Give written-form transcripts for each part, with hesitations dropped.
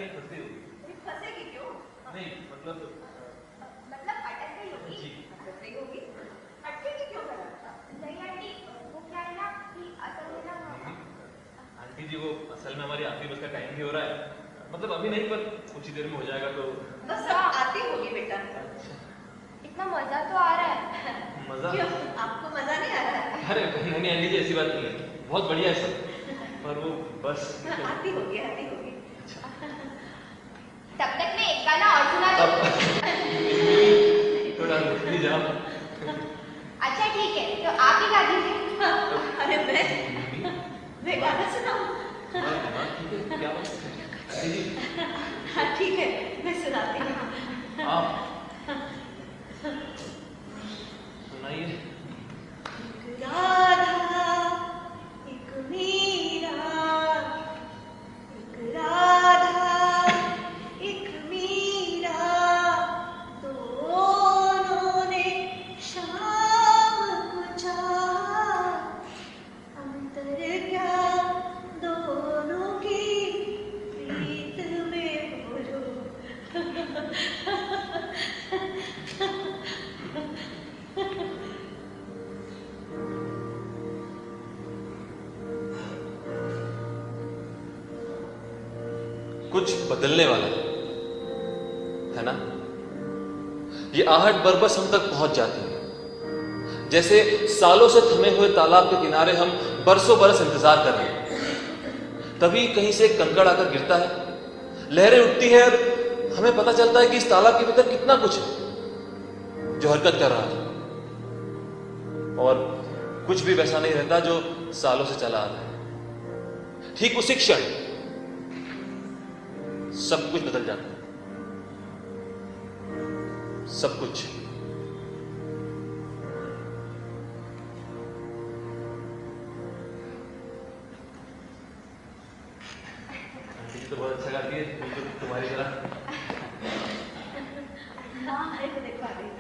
कहीं फंसी होगी। फंसेगी क्यों? नहीं मतलब अटक गई होगी। जी। अटक गई होगी। अटकेगी क्यों करा? नहीं आंटी, वो क्या है ना कि असल में ना आंटी जी वो असल में हमारी आखिरी बस का टाइम भी हो रहा है, मतलब अभी नहीं पर कुछ ही देर में हो जाएगा तो बस आती होगी बेटा। अच्छा। इतना मजा तो आ रहा है। मजा? क्यों आपको मजा नहीं आ रहा है? अरे नहीं आंटी जी ऐसी बात नहीं है, बहुत बढ़िया है सब, पर वो बस आती होगी आती होगी। अच्छा। तब तक मैं एक गाना और सुना दूं। थोड़ा रुकिए जनाब। अच्छा ठीक है, तो आप ही गा दीजिए। अरे मैं गाना सुनाऊं? क्या बात है? हाँ ठीक है, मैं सुनाती हूँ। आप सुनाइए। राधा एक मीरा, एक राधा एक मीरा, दोनों ने शाम को चाहा, अंतर क्या दोनों की प्रीत में बोलो। कुछ बदलने वाला है ना? ये आहट बरबस हम तक पहुंच जाती है, जैसे सालों से थमे हुए तालाब के किनारे हम बरसों बरस इंतजार कर रहे हैं, तभी कहीं से एक कंकड़ आकर गिरता है, लहरें उठती हैं और हमें पता चलता है कि इस तालाब के भीतर कितना कुछ है जो हरकत कर रहा है, और कुछ भी वैसा नहीं रहता जो सालों से चला आ रहा है। ठीक उसी क्षण सब कुछ बदल जाता है, सब कुछ। आंटी तो बहुत अच्छा गाती है, बिल्कुल तुम्हारी तरह। हाँ है तो देखो आ गई।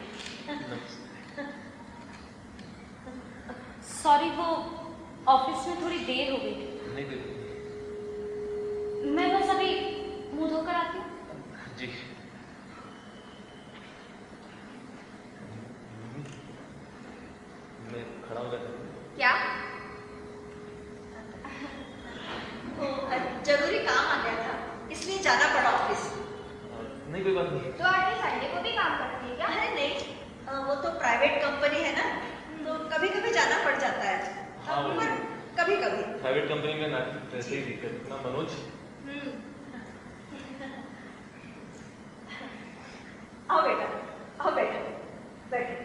सॉरी, वो ऑफिस में थोड़ी देर हो गई थी। नहीं बिल्कुल मैं बस अभी मुंह धोकर आती हूँ। जी। मैं खड़ा होकर क्या? वो जरूरी काम आ गया था, इसलिए जाना पड़ा ऑफिस। नहीं कोई बात नहीं। तो आंटी संडे को भी काम करती है क्या? अरे नहीं, वो तो प्राइवेट कंपनी है ना, तो कभी कभी जाना पड़ जाता है। हाँ, वो पर कभी कभी प्राइवेट कंपनी में ना वैसे ही दिक्कत ना मनोज। आओ बेटा, आओ बेटा, बैठो।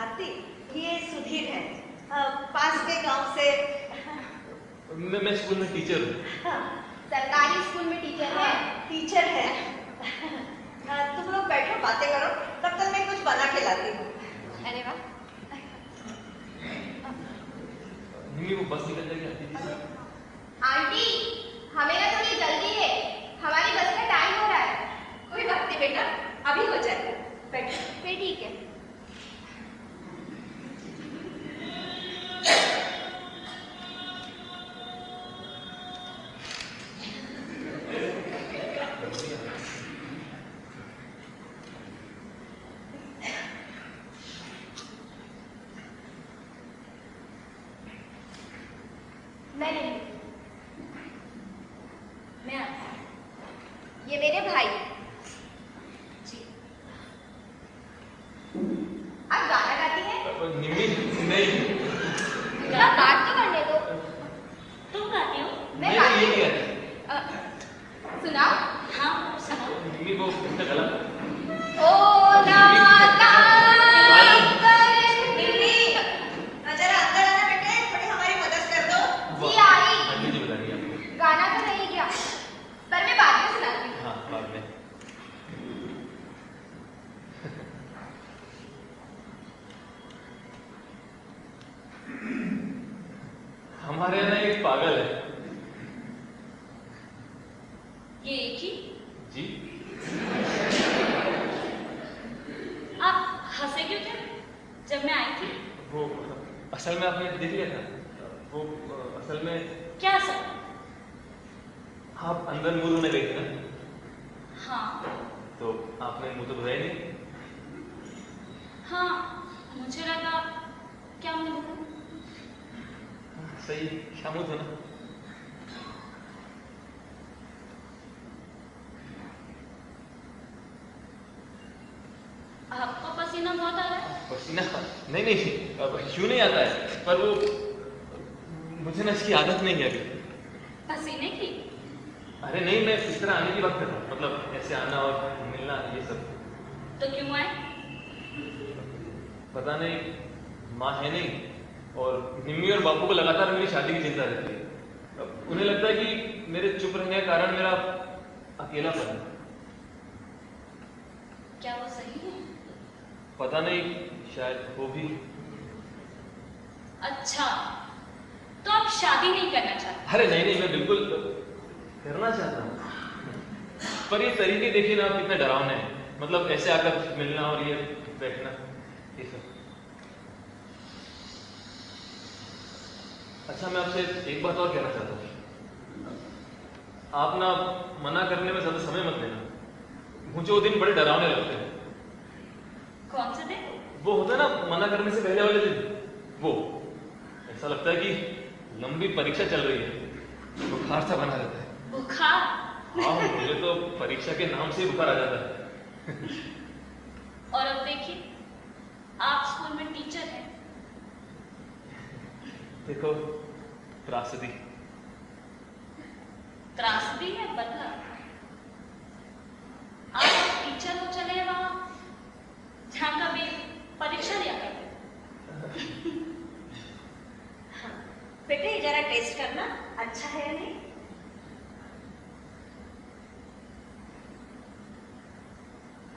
आरती, ये सुधीर है, पास के गांव से। मैं स्कूल में टीचर हूँ। सरकारी स्कूल में टीचर है? टीचर है। तुम लोग बैठो, बातें करो, तब तक मैं कुछ बना के लाती हूँ। अरे वाह। नहीं वो बस निकल जाएगी आंटी जी। आंटी, हमें ना थोड़ी जल्दी है, हमारी बस का टाइम हो रहा है। कोई बात नहीं बेटा, अभी हो जाएगा, बैठो। फिर ठीक है। मैं नहीं, मैं ये मेरे भाई जी। आप गाना गाती हैं? निम्मी नहीं। बात तो करने दो। तुम गाती हो? मैं ये गाती क्या हूँ। है? सुनाओ। हाँ सुनाओ। निम्मी वो गला। ओ नाता निम्मी, जरा अंदर आना बेटे, थोड़ी हमारी मदद कर दो। जी आई। आंटी जी बता रही है आपको। गाना तो नहीं गया, पर मैं बाद में सुनाती हूँ। हाँ बाद में। हमारे यहाँ एक पागल है। ये एक ही? जी। आप हंसे क्यों थे जब मैं आई थी? वो असल में आपने देख लिया था, वो असल में क्या सर? आप अंदर मुंह धोने गई थी ना, हाँ तो आपने मुंह तो धोया ही नहीं। हाँ, मुझे लगा क्या मुंह धोऊं? सही, क्या मुंह धोना। आपको पसीना बहुत आ रहा है? पसीना नहीं नहीं, अब क्यों नहीं आता है, पर वो मुझे ना इसकी आदत नहीं है अभी। पसीने की? अरे नहीं, मैं इस तरह आने की बात कर रहा हूँ, मतलब ऐसे आना और मिलना ये सब। तो क्यों आए? पता नहीं, माँ है नहीं और निम्मी और बापू को लगातार मेरी शादी की चिंता रहती है। अब उन्हें लगता है कि मेरे चुप रहने के कारण मेरा अकेलापन है। क्या वो सही है? पता नहीं, शायद वो भी। अच्छा, तो आप शादी नहीं करना चाहते? अरे नहीं नहीं, मैं बिल्कुल करना चाहता हूँ, पर ये तरीके देखिए ना, आप कितने डरावने हैं। मतलब ऐसे आकर मिलना और ये बैठना, ये सब। अच्छा, मैं आपसे एक बात और कहना चाहता हूँ। आप ना मना करने में ज्यादा समय मत लेना। मुझे वो दिन बड़े डरावने लगते हैं। कौन से दिन? वो होता है ना मना करने से पहले वाले दिन, वो ऐसा लगता है कि लंबी परीक्षा चल रही है, बुखार सा बना रहता है। बुखार? हाँ, मुझे तो परीक्षा के नाम से ही बुखार आ जाता है। और अब देखिए, आप स्कूल में टीचर हैं। देखो, त्रासदी। त्रासदी है बदला। आप टीचर हो, चले वहां जहां कभी परीक्षा दिया करते। बेटे जरा टेस्ट करना अच्छा है या नहीं।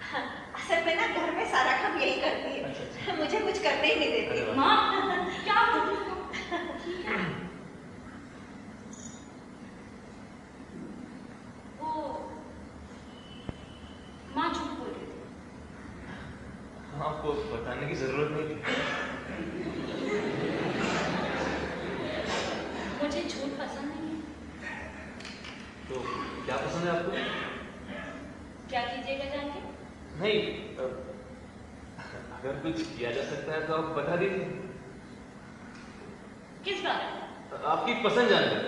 हाँ, असल में ना घर में सारा काम यही करती है। अच्छा। मुझे कुछ करने ही नहीं अरे देती। वाह। माँ, क्या बोलूं? वो माँ झूठ बोल रही थी। आपको बताने की जरूरत नहीं थी। मुझे झूठ पसंद नहीं है। तो क्या पसंद है आपको? क्या कीजिएगा जान के? नहीं, अगर कुछ किया जा सकता है तो आप बता दीजिए। किस बारे में? आपकी पसंद जानकर,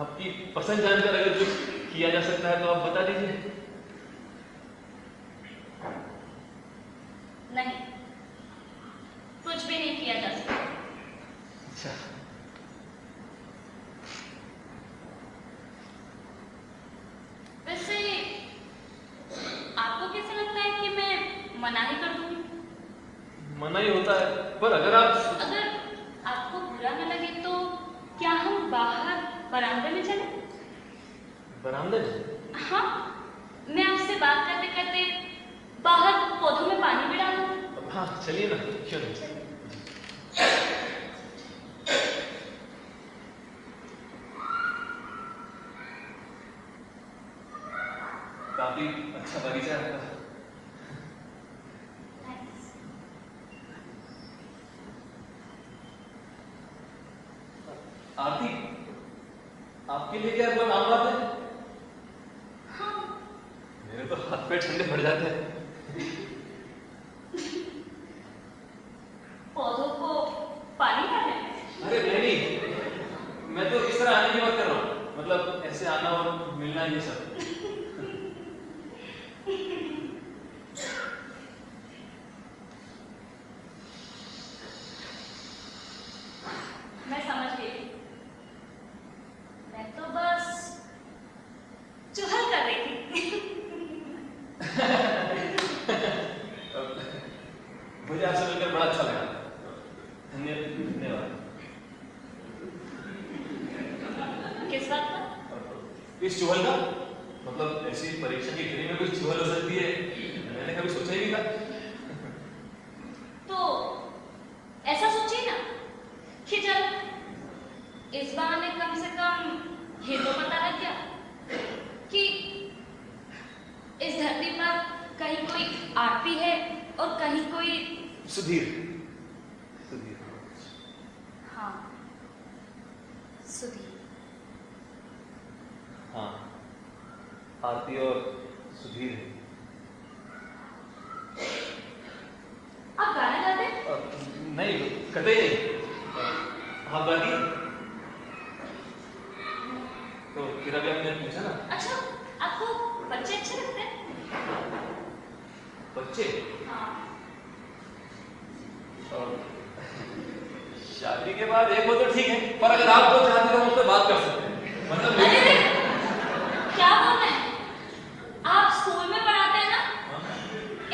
आपकी पसंद जानकर अगर कुछ किया जा सकता है तो आप बता दीजिए। नहीं, कुछ भी नहीं किया जा सकता। अच्छा, वैसे आपको कैसे लगता है कि मैं मना ही कर दूंगी? मना ही होता है, पर अगर आप अगर आपको बुरा न लगे तो क्या हम बाहर बरामदे में चलें? बरामदे में? हाँ, मैं आपसे बात करते करते बाहर पौधों में पानी भी डालूं। हाँ चलिए ना, क्यों नहीं। काफी अच्छा बगीचा है आपका। आरती, आपके लिए क्या बहुत आम बात है? हाँ, मेरे तो हाथ पैर ठंडे पड़ जाते हैं। पौधों को पानी डालें? अरे नहीं, मैं तो इस तरह आने की बात कर रहा हूँ, मतलब ऐसे आना और मिलना ये सब। मैं समझ गई। मैं तो बस चुहल कर रही थी। मुझे आपसे मिलकर बड़ा अच्छा लगा। धन्यवाद। किस बात पर? इस चुहल का मतलब, ऐसी परीक्षा की घड़ी में कुछ चुहल हो सकती है, मैंने कभी सोचा ही नहीं था। तो ऐसा सोचिए ना कि जब इस बहाने कम से कम ये तो पता लग गया कि इस धरती पर कहीं कोई आरती है और कहीं कोई सुधीर। सुधीर। हाँ, सुधीर। हाँ, सुधीर है। आप गाना गाते हैं? नहीं, कतई नहीं। हाँ गाती। तो फिर अभी आपने पूछा ना। अच्छा, आपको बच्चे अच्छे लगते हैं? बच्चे? हाँ। शादी के बाद एक हो तो ठीक है, पर अगर आप दो चाहते तो मुझसे बात कर सकते हैं। मतलब अरे क्या बोल रहे हैं? आप स्कूल में पढ़ाते हैं ना?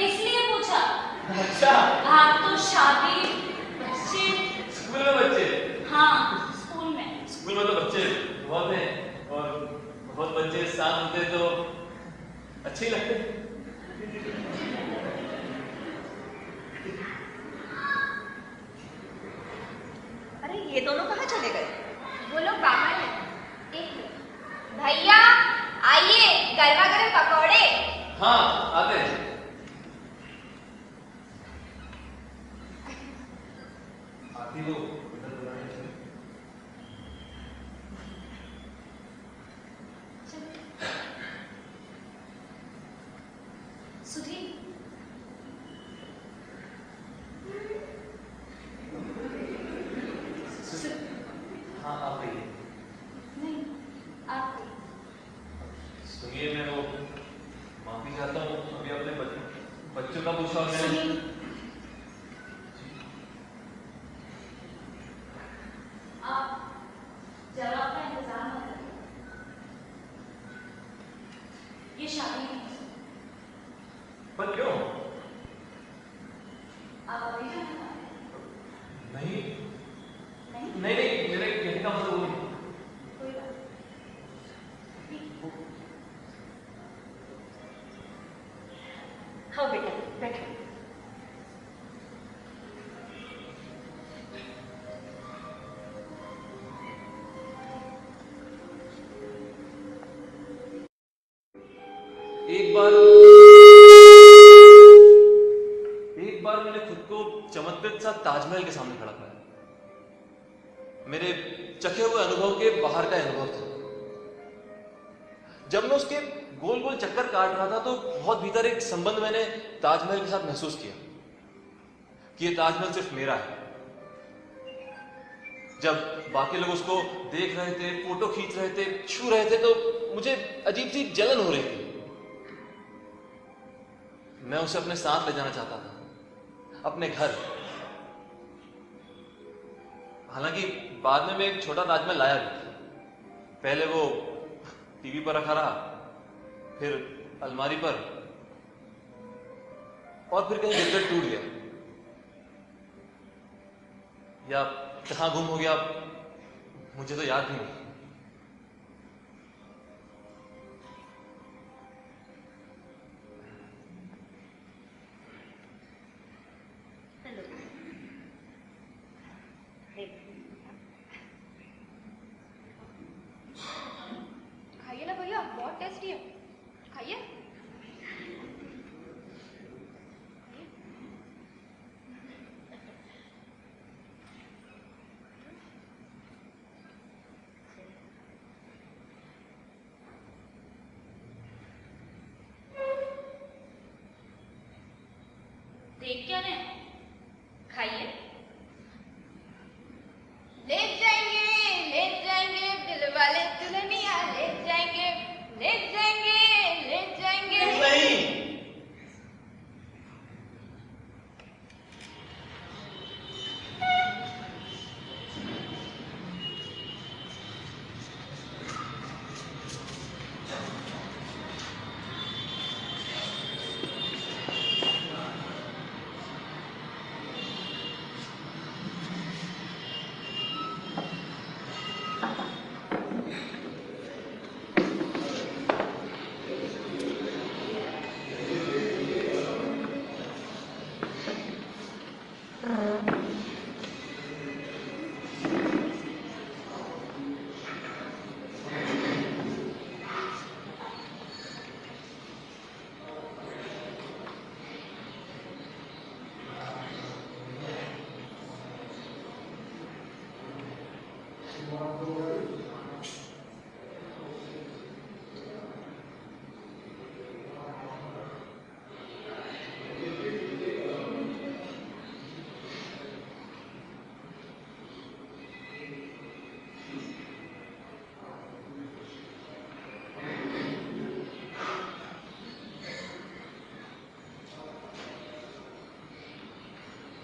इसलिए पूछा। अच्छा। आप तो शादी, बच्चे। स्कूल में बच्चे? हाँ, स्कूल में। स्कूल में तो बच्चे बहुत हैं, और बहुत बच्चे साथ होते तो अच्छे ही लगते। अरे ये दोनों कहाँ चले गए? वो लोग बाहर हैं। एक मिनट। भैया आइए, गरमा गरम पकौड़े। हाँ आते हैं। आती हो इधर बुलाने से। सुधीर, हाँ आप ही। नहीं, आप सुनिए, मैं वो माफी चाहता हूँ, अभी अपने बच्चों का पूछा और मैंने। सुनिए, आप जवाब का इंतजार मत करिए। ये शादी नहीं है। पर क्यों? आप अभी जाना चाहते हैं? नहीं नहीं, नहीं नहीं, मेरे कहने का मतलब वो नहीं। कोई बात नहीं। हाँ बेटा, बैठो। एक बार मैंने खुद को चमत्कृत सा ताजमहल के सामने खड़ा पाया। मेरे चखे हुए अनुभव के बाहर का अनुभव था। जब मैं उसके गोल गोल चक्कर काट रहा था तो बहुत भीतर एक संबंध मैंने ताजमहल के साथ महसूस किया कि ये ताजमहल सिर्फ मेरा है। जब बाकी लोग उसको देख रहे थे, फोटो खींच रहे थे, छू रहे थे, तो मुझे अजीब सी जलन हो रही थी। मैं उसे अपने साथ ले जाना चाहता था, अपने घर। हालांकि बाद में मैं एक छोटा ताजमहल लाया भी। पहले वो टीवी पर रखा रहा, फिर अलमारी पर, और फिर कहीं गिरकर टूट गया, या कहां गुम हो गया मुझे तो याद नहीं। खाइए ना भैया, बहुत टेस्टी है। खाइए। देख क्या रहे हैं? खाइए। ले जाएंगे दिल वाले दुल्हनिया, ले जाएंगे नहीं।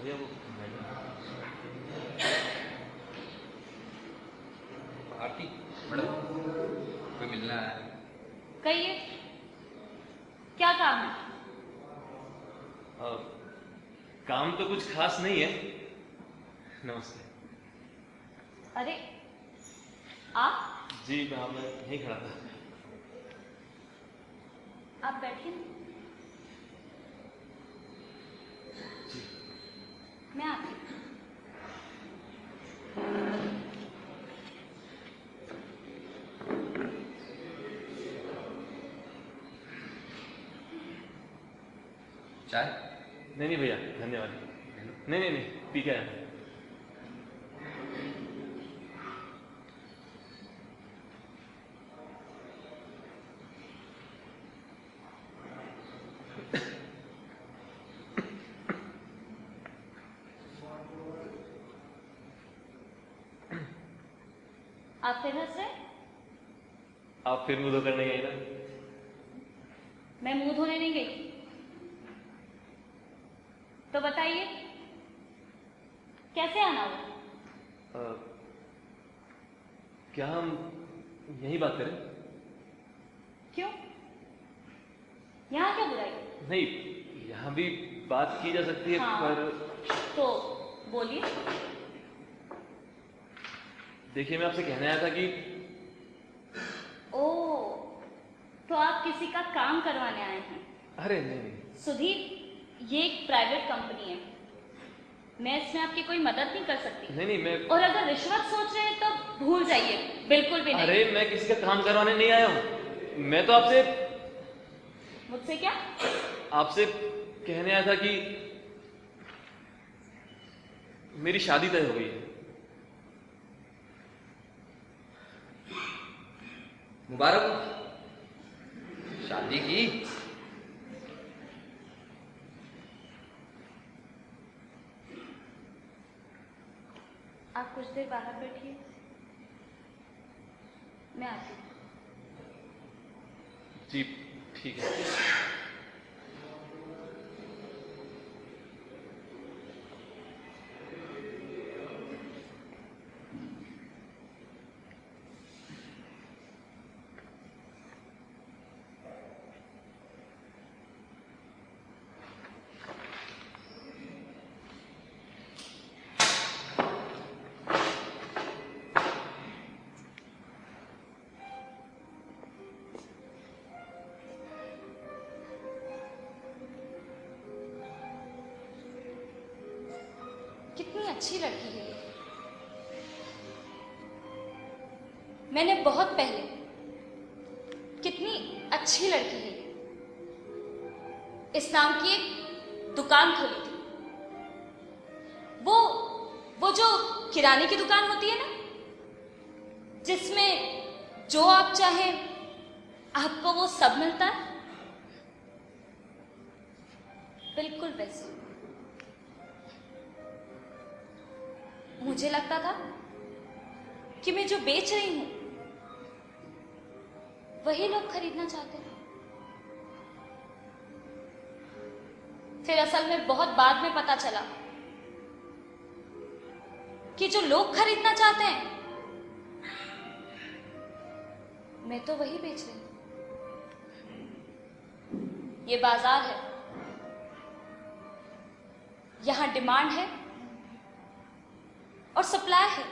भैया वो आरती मैडम कोई मिलना है। कहिए, क्या काम है? अ, काम तो कुछ खास नहीं है। नमस्ते। अरे आप जी मैं यहीं खड़ा था। आप बैठिए ना। जी मैं आती हूँ। चाय नहीं भैया धन्यवाद। नहीं पी के आया। आप फिर हंस रहे? आप फिर मुंह धोकर नहीं आई ना? मैं मुंह धोने नहीं गई। तो बताइए कैसे आना हुआ? क्या हम यही बात करें? क्यों? यहाँ क्या बुराई? नहीं, यहाँ भी बात की जा सकती है। हाँ। पर तो बोलिए। देखिए मैं आपसे कहने आया था कि ओह, तो आप किसी का काम करवाने आए हैं? अरे नहीं। सुधीर, ये एक प्राइवेट कंपनी है, मैं इसमें आपकी कोई मदद नहीं कर सकती। नहीं मैं और अगर रिश्वत सोच रहे हैं तो भूल जाइए, बिल्कुल भी नहीं। अरे मैं किसी का काम करवाने नहीं आया हूँ। मैं तो आपसे मुझसे क्या? आपसे कहने आया था कि मेरी शादी तय हो गई है। मुबारक हो। शादी की? आप कुछ देर बाहर बैठिए, मैं आती हूँ। जी ठीक है। कितनी अच्छी लड़की है ये। मैंने बहुत पहले, कितनी अच्छी लड़की है ये, इस नाम की एक दुकान खोली थी। वो जो किराने की दुकान होती है ना, जिसमें जो आप चाहें आपको वो सब मिलता है, बिल्कुल वैसे। मुझे लगता था कि मैं जो बेच रही हूं वही लोग खरीदना चाहते हैं। फिर असल में बहुत बाद में पता चला कि जो लोग खरीदना चाहते हैं मैं तो वही बेच रही हूं। ये बाजार है, यहां डिमांड है और सप्लाई है।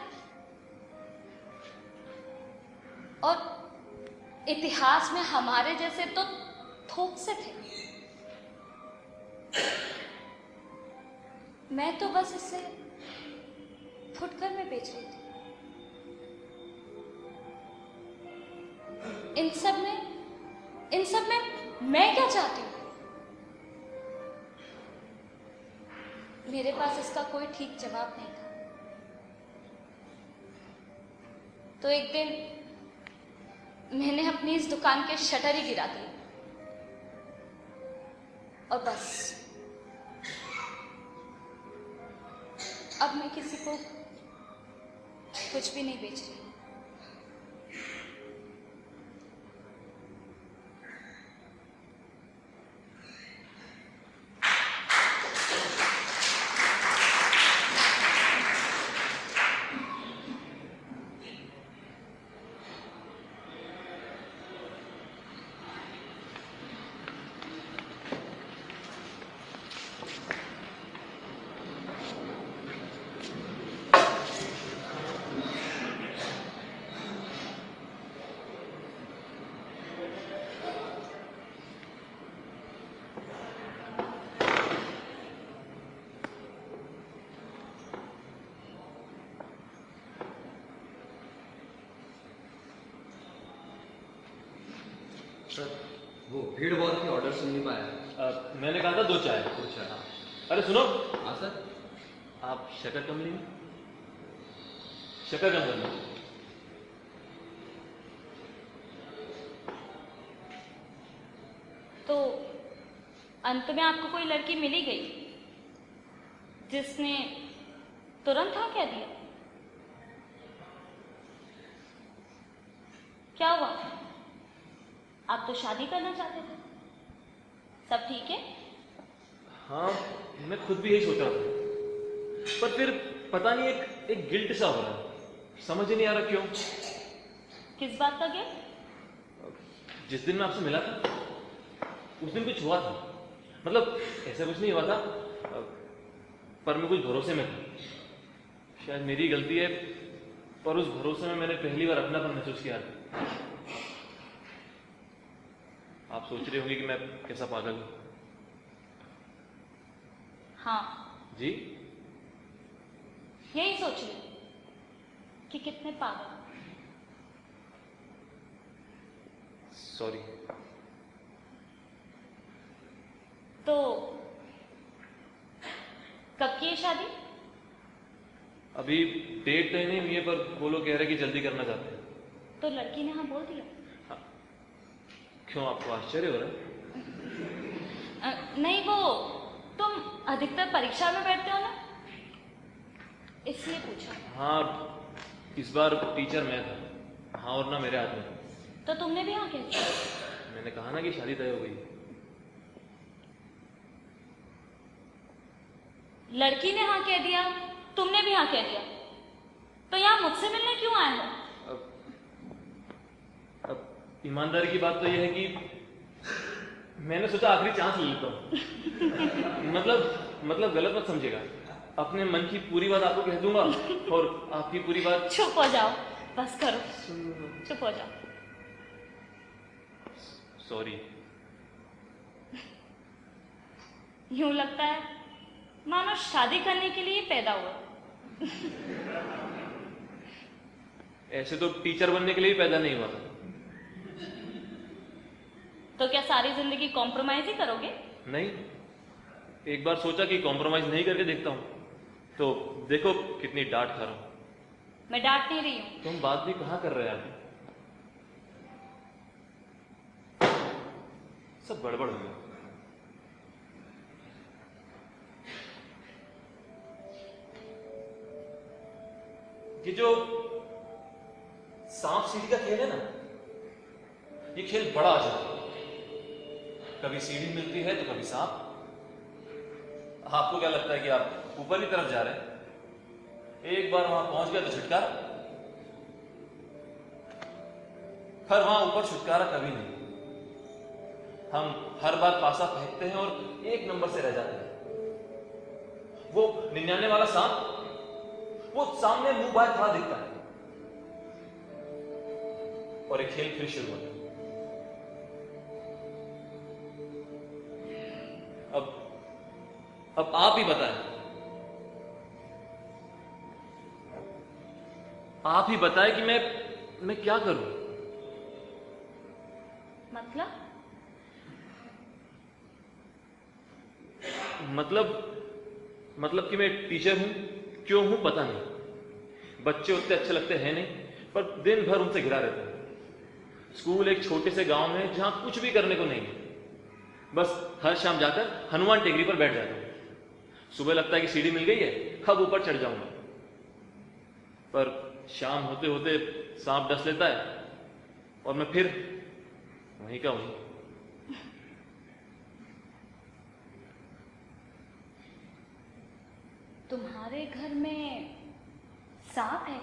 और इतिहास में हमारे जैसे तो थोक से थे। मैं तो बस इसे फुटकर में बेच रही थी। इन सब में मैं क्या चाहती हूं? मेरे पास इसका कोई ठीक जवाब नहीं था। तो एक दिन मैंने अपनी इस दुकान के शटर ही गिरा दिए और बस अब मैं किसी को कुछ भी नहीं बेच रही। सर वो भीड़ बहुत थी, ऑर्डर सुन नहीं पाया। मैंने कहा था 2 चाय। कुछ है। अरे सुनो, हाँ सर। आप शक्कर कम लेंगे? शक्कर कम कर लो। तो अंत में आपको कोई लड़की मिली गई जिसने तुरंत हाँ कह दिया? क्या हुआ? आप तो शादी करना चाहते थे, सब ठीक है? हाँ, मैं खुद भी यही सोच रहा था, पर फिर पता नहीं एक गिल्ट सा हो रहा है, समझ ही नहीं आ रहा क्यों। किस बात का गिल्ट? जिस दिन मैं आपसे मिला था उस दिन कुछ हुआ था, मतलब ऐसा कुछ नहीं हुआ था, पर मैं कुछ भरोसे में था। शायद मेरी गलती है, पर उस भरोसे में मैंने पहली बार अपनापन महसूस किया। आप सोच रहे होंगे कि मैं कैसा पागल हूं। हाँ जी, यही सोच रही कि कितने पागल। सॉरी। तो कब की है शादी? अभी डेट तय नहीं हुई है, पर वो लोग कह रहे हैं कि जल्दी करना चाहते हैं। तो लड़की ने हाँ बोल दिया? क्यों, आपको आश्चर्य हो रहा है? नहीं, वो तुम अधिकतर परीक्षा में बैठते हो ना, इसलिए पूछा। हाँ, इस बार टीचर मैं था। हाँ और ना मेरे हाथ में। तो तुमने भी हाँ कह दिया? मैंने कहा ना कि शादी तय हो गई। लड़की ने हाँ कह दिया, तुमने भी हाँ कह दिया, तो यहाँ मुझसे मिलने क्यों आए हो? अब ईमानदारी की बात तो यह है कि मैंने सोचा आखिरी चांस ले लेता हूँ। मतलब गलत मत समझेगा, अपने मन की पूरी बात आपको कह दूंगा और आपकी पूरी बात। चुप हो जाओ, बस करो, चुप हो जाओ। सॉरी। यूं लगता है मानो शादी करने के लिए पैदा हुआ। ऐसे तो टीचर बनने के लिए पैदा नहीं हुआ था। तो क्या सारी जिंदगी कॉम्प्रोमाइज ही करोगे? नहीं, एक बार सोचा कि कॉम्प्रोमाइज नहीं करके देखता हूं, तो देखो कितनी डांट खा रहा हूं। मैं डांट नहीं रही हूं। तुम बात भी कहां कर रहे हैं अभी? सब गड़बड़ हो गया। ये जो सांप सीढ़ी का खेल है ना, ये खेल बड़ा अजीब है। कभी सीढ़ी मिलती है तो कभी सांप। आपको क्या लगता है कि आप ऊपर की तरफ जा रहे हैं? एक बार वहां पहुंच गया तो छुटकारा, पर वहां ऊपर छुटकारा कभी नहीं। हम हर बार पासा फेंकते हैं और 1 नंबर से रह जाते हैं। वो 99 वाला सांप, वो सामने मुंह बाहर खड़ा दिखता है और एक खेल फिर शुरू होता है। अब आप ही बताएं, आप ही बताएं कि मैं क्या करूं? मतलब कि मैं टीचर हूं, क्यों हूं पता नहीं। बच्चे उतने अच्छे लगते हैं नहीं, पर दिन भर उनसे घिरा रहता है। स्कूल एक छोटे से गांव में जहां कुछ भी करने को नहीं है, बस हर शाम जाकर हनुमान टेकरी पर बैठ जाता हूं। सुबह लगता है कि सीढ़ी मिल गई है, अब ऊपर चढ़ जाऊंगा, पर शाम होते होते सांप डस लेता है और मैं फिर वहीं का वहीं। तुम्हारे घर में सांप है?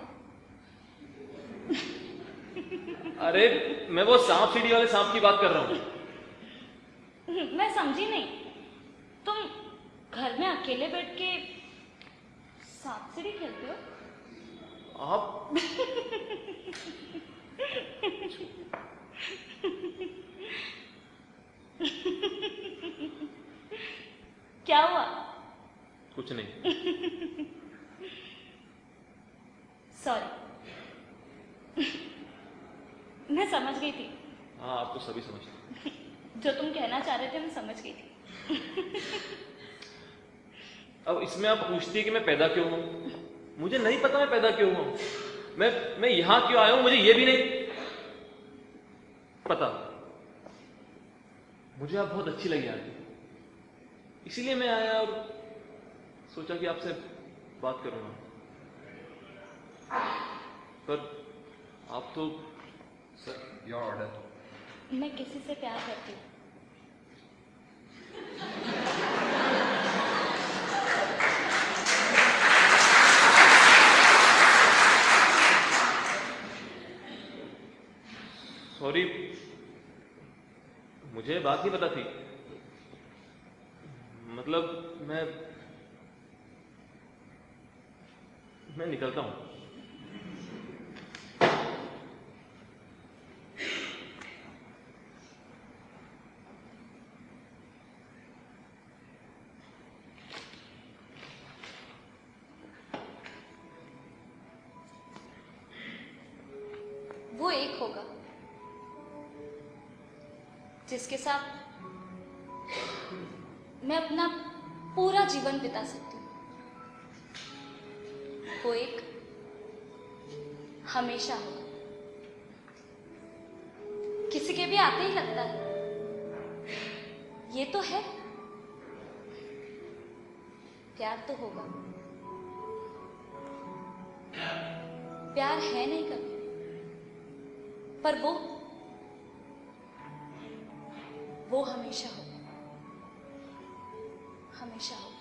अरे मैं वो सांप सीढ़ी वाले सांप की बात कर रहा हूं। मैं समझी नहीं, तुम घर में अकेले बैठ के सांप सीढ़ी खेलते हो? आप क्या हुआ? कुछ नहीं। सॉरी, मैं समझ गई थी। हाँ, आप तो सभी समझते हैं। जो तुम कहना चाह रहे थे मैं समझ गई थी। अब इसमें आप पूछती है कि मैं पैदा क्यों हूं। मुझे नहीं पता मैं पैदा क्यों हूं। मैं यहां क्यों आया हूं मुझे ये भी नहीं पता। मुझे आप बहुत अच्छी लगी आंटी, इसीलिए मैं आया और सोचा कि आपसे बात करूंगा। पर आप तो सर योर ऑर्डर। मैं किसी से प्यार करती हूँ। सॉरी, मुझे बात नहीं पता थी। मतलब मैं निकलता हूं। वो एक होगा जिसके साथ मैं अपना पूरा जीवन बिता सकती हूँ। वो एक हमेशा होगा। किसी के भी आते ही लगता है ये तो है, प्यार तो होगा। प्यार है नहीं कभी, पर वो हमेशा होगा, हमेशा होगा।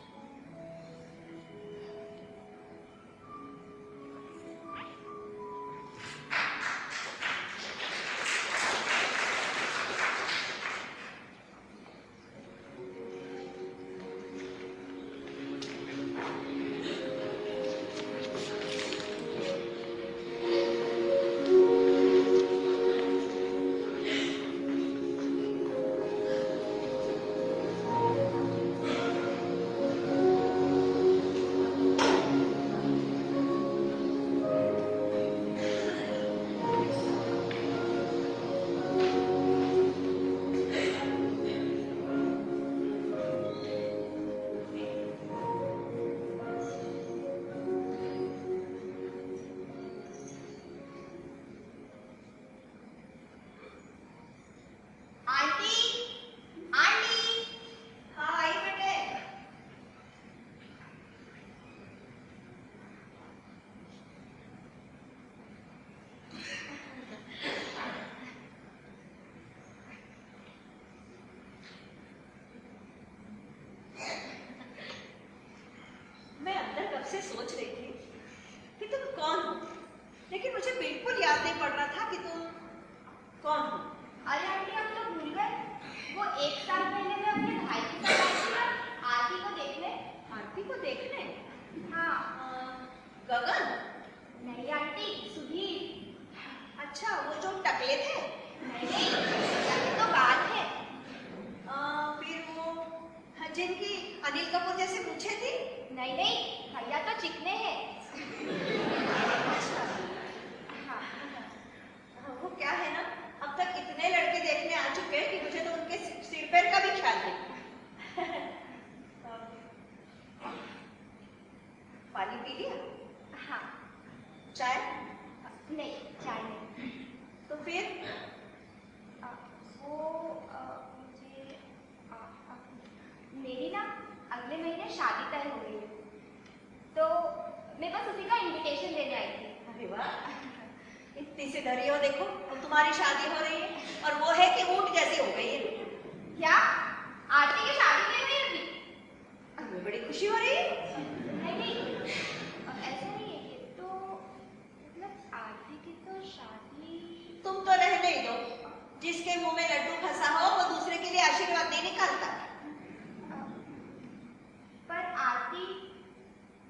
से सोच रही थी कि तुम कौन हो, लेकिन मुझे बिल्कुल याद नहीं पड़ रहा था कि तुम कौन हो। अरे आंटी आप तो भूल गए, वो एक साल पहले मैं अपने भाई के साथ आई थी ना आरती को देखने। आरती को देखने? हाँ। गगन? नहीं आंटी, सुधीर। अच्छा, वो जो टकले थे? नहीं, ये तो बाल थे। फिर वो जिनकी अनिल कपूर जैसे पूछे थी? नहीं नहीं, भैया तो चिकने हैं। अच्छा। हाँ, वो क्या है ना, अब तक इतने लड़के देखने आ चुके हैं कि मुझे तो उनके सिर पैर का भी ख्याल नहीं। पानी पी लिया? हाँ। चाय? नहीं, चाय नहीं। तो फिर? मुझे मेरी ना अगले महीने शादी तय हो गई है, तो मैं बस उसी का इनविटेशन देने आई थी। अरे वाह, इतनी सी डरी हो, देखो अब तुम्हारी शादी हो रही है और वो है कि ऊंट जैसी हो गई है। क्या आरती की शादी नहीं हुई अभी? हमें बड़ी खुशी हो रही है। नहीं नहीं, ऐसा नहीं है, ये तो मतलब आरती की तो शादी। तुम तो रहने ही दो, जिसके मुंह में लड्डू फंसा हो वो दूसरे के लिए आशीर्वाद नहीं निकालता। पर आरती,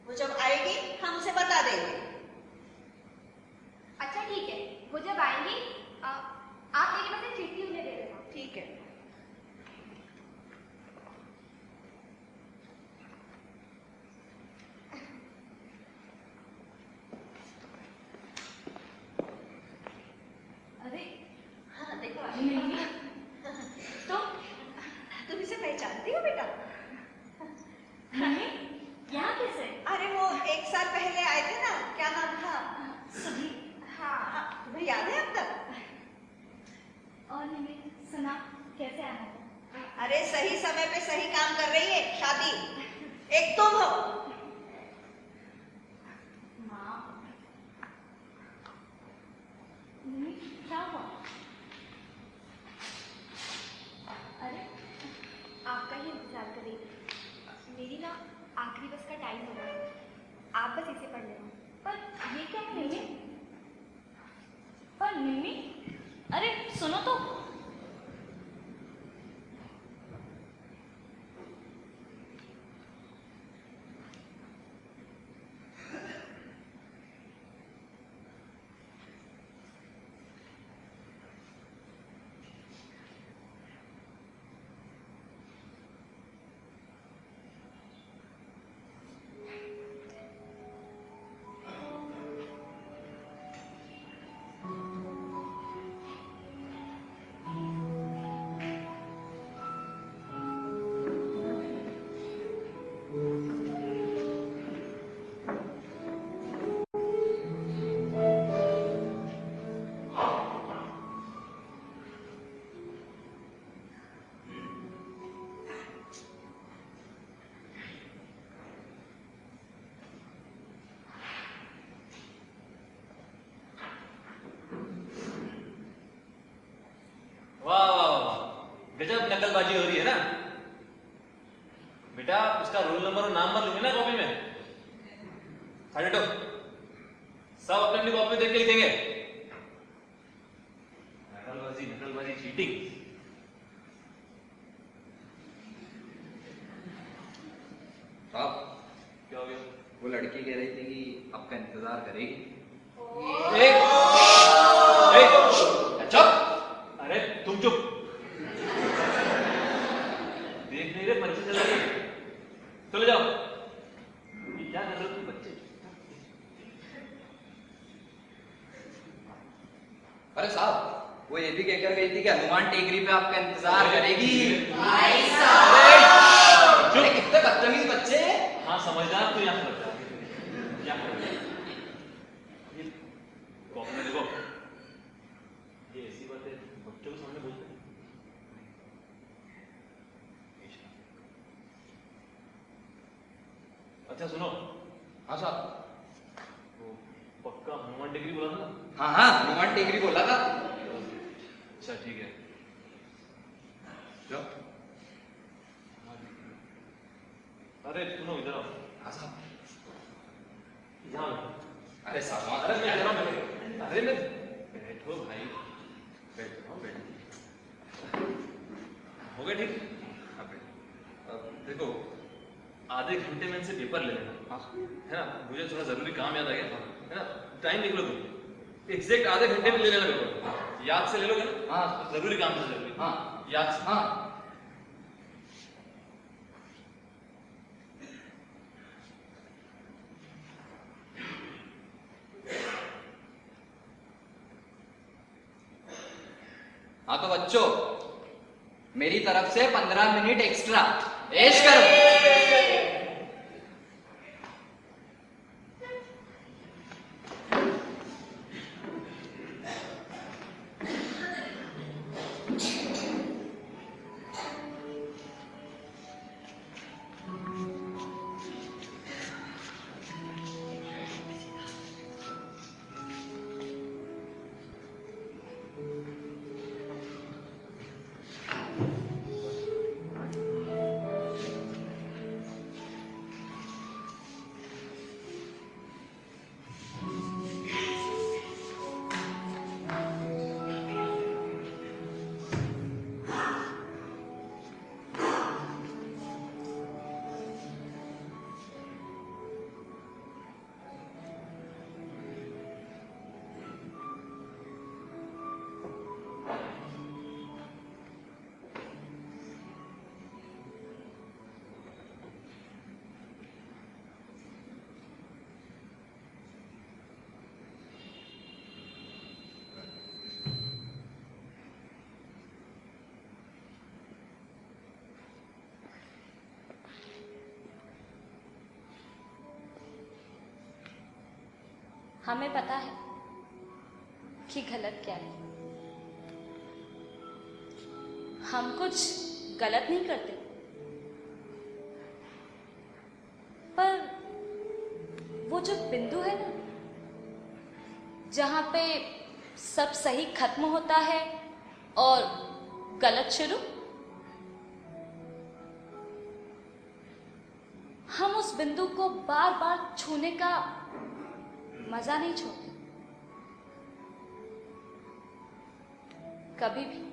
वो जब आएगी हम उसे बता देंगे। अच्छा ठीक है, वो जब आएंगी आप मेरी बस चिट्ठी उन्हें दे देना। ठीक है। जानती हो बेटा? मम्मी यहाँ कैसे? अरे वो 1 साल पहले आए थे ना, क्या नाम था? सुधी। हाँ, तुम्हें याद है अब तक? और मम्मी सुना कैसे आना है? अरे सही समय पे सही काम कर रही है, शादी एक तुम हो। माँ मम्मी क्या हुआ? अरे आपका ही इंतजार कर रही थी। मेरी ना आखिरी बस का टाइम हो रहा है, आप बस इसे पढ़ लेना। पर ये क्या है मम्मी? पर मम्मी अरे सुनो तो। वाह वाह वाह, गजब नकलबाजी हो रही है ना बेटा। उसका रोल नंबर और नाम मत लिखे ना कॉपी में। खड़े हटो, सब अपनी अपनी कॉपी देख के लिखेंगे। नकलबाजी नकलबाजी चीटिंग। साहब, क्या हो गया? वो लड़की कह रही थी कि आपका इंतजार करेगी। एक, चुप। अरे तुम चुप। देख नहीं रहे बच्चे चल रहे हैं। चले जाओ। ये क्या कर रहे हो तुम बच्चे? अरे साहब, वो ये भी कहकर गई थी कि हनुमान टेकरी पे आपका इंतजार करेगी। चुप। अरे कितने बदतमीज बच्चे हैं। हाँ समझदार तो यहाँ लगता है। क्या कर रहे हो? ये कॉपी में देखो, ये ऐसी बात है बच्चों के सामने बोलते हैं। अच्छा सुनो। हाँ साहब। वो पक्का हनुमान डिग्री बोला था ना? हाँ हाँ, हनुमान टेकरी बोला था। अच्छा ठीक है। जो? अरे सुनो इधर आओ। हाँ साहब। यहाँ बैठो। अरे साहब, अरे मैं जरा अरे मैं बैठो भाई, बैठो बैठो। हो गया ठीक? हाँ, बैठो। अब देखो, आधे घंटे में इनसे पेपर ले लेना, हाँ। है ना? मुझे थोड़ा जरूरी काम याद आ गया, है ना? टाइम देख लो तुम, एग्जैक्ट आधे घंटे में ले लेना पेपर। याद से ले लोगे ना? हाँ। जरूरी काम से जरूरी। हाँ। याद से। हाँ। हाँ तो बच्चों, मेरी तरफ से 15 मिनट एक्स्ट्रा ऐश करो। हमें पता है कि गलत क्या है। हम कुछ गलत नहीं करते, पर वो जो बिंदु है ना, जहां पे सब सही खत्म होता है और गलत शुरू, हम उस बिंदु को बार बार छूने का मजा नहीं छोड़ते कभी भी।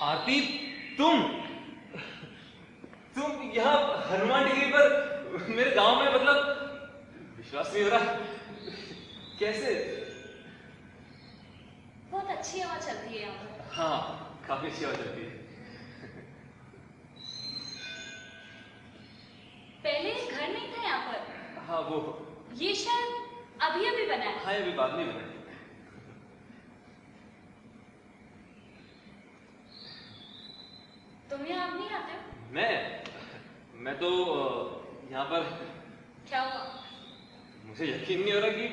आरती, तुम यहाँ हनुमान टिकरी पर मेरे गांव में, मतलब विश्वास नहीं हो रहा। कैसे? बहुत अच्छी हवा चलती है यहाँ पर। हाँ, काफी अच्छी हवा चलती है। पहले घर नहीं था यहाँ पर। हाँ, वो ये शायद अभी अभी बना है। हाँ, ये अभी बाद में बना है। तुम यहाँ अब नहीं आते हो? मैं तो यहाँ पर, क्या हुआ? मुझे यकीन नहीं हो रहा कि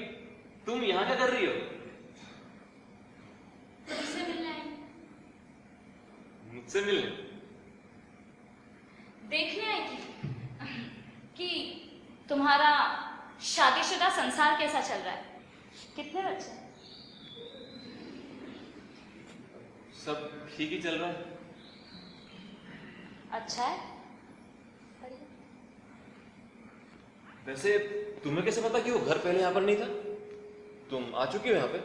तुम यहाँ क्या कर रही हो। तुमसे मिलने आई। मुझसे मिलने? देखने आई थी कि तुम्हारा शादीशुदा संसार कैसा चल रहा है। कितने बच्चे हैं? सब ठीक ही चल रहा है। अच्छा है। बढ़िया। वैसे तुम्हें कैसे पता कि वो घर पहले यहाँ पर नहीं था? तुम आ चुकी हो यहाँ पे?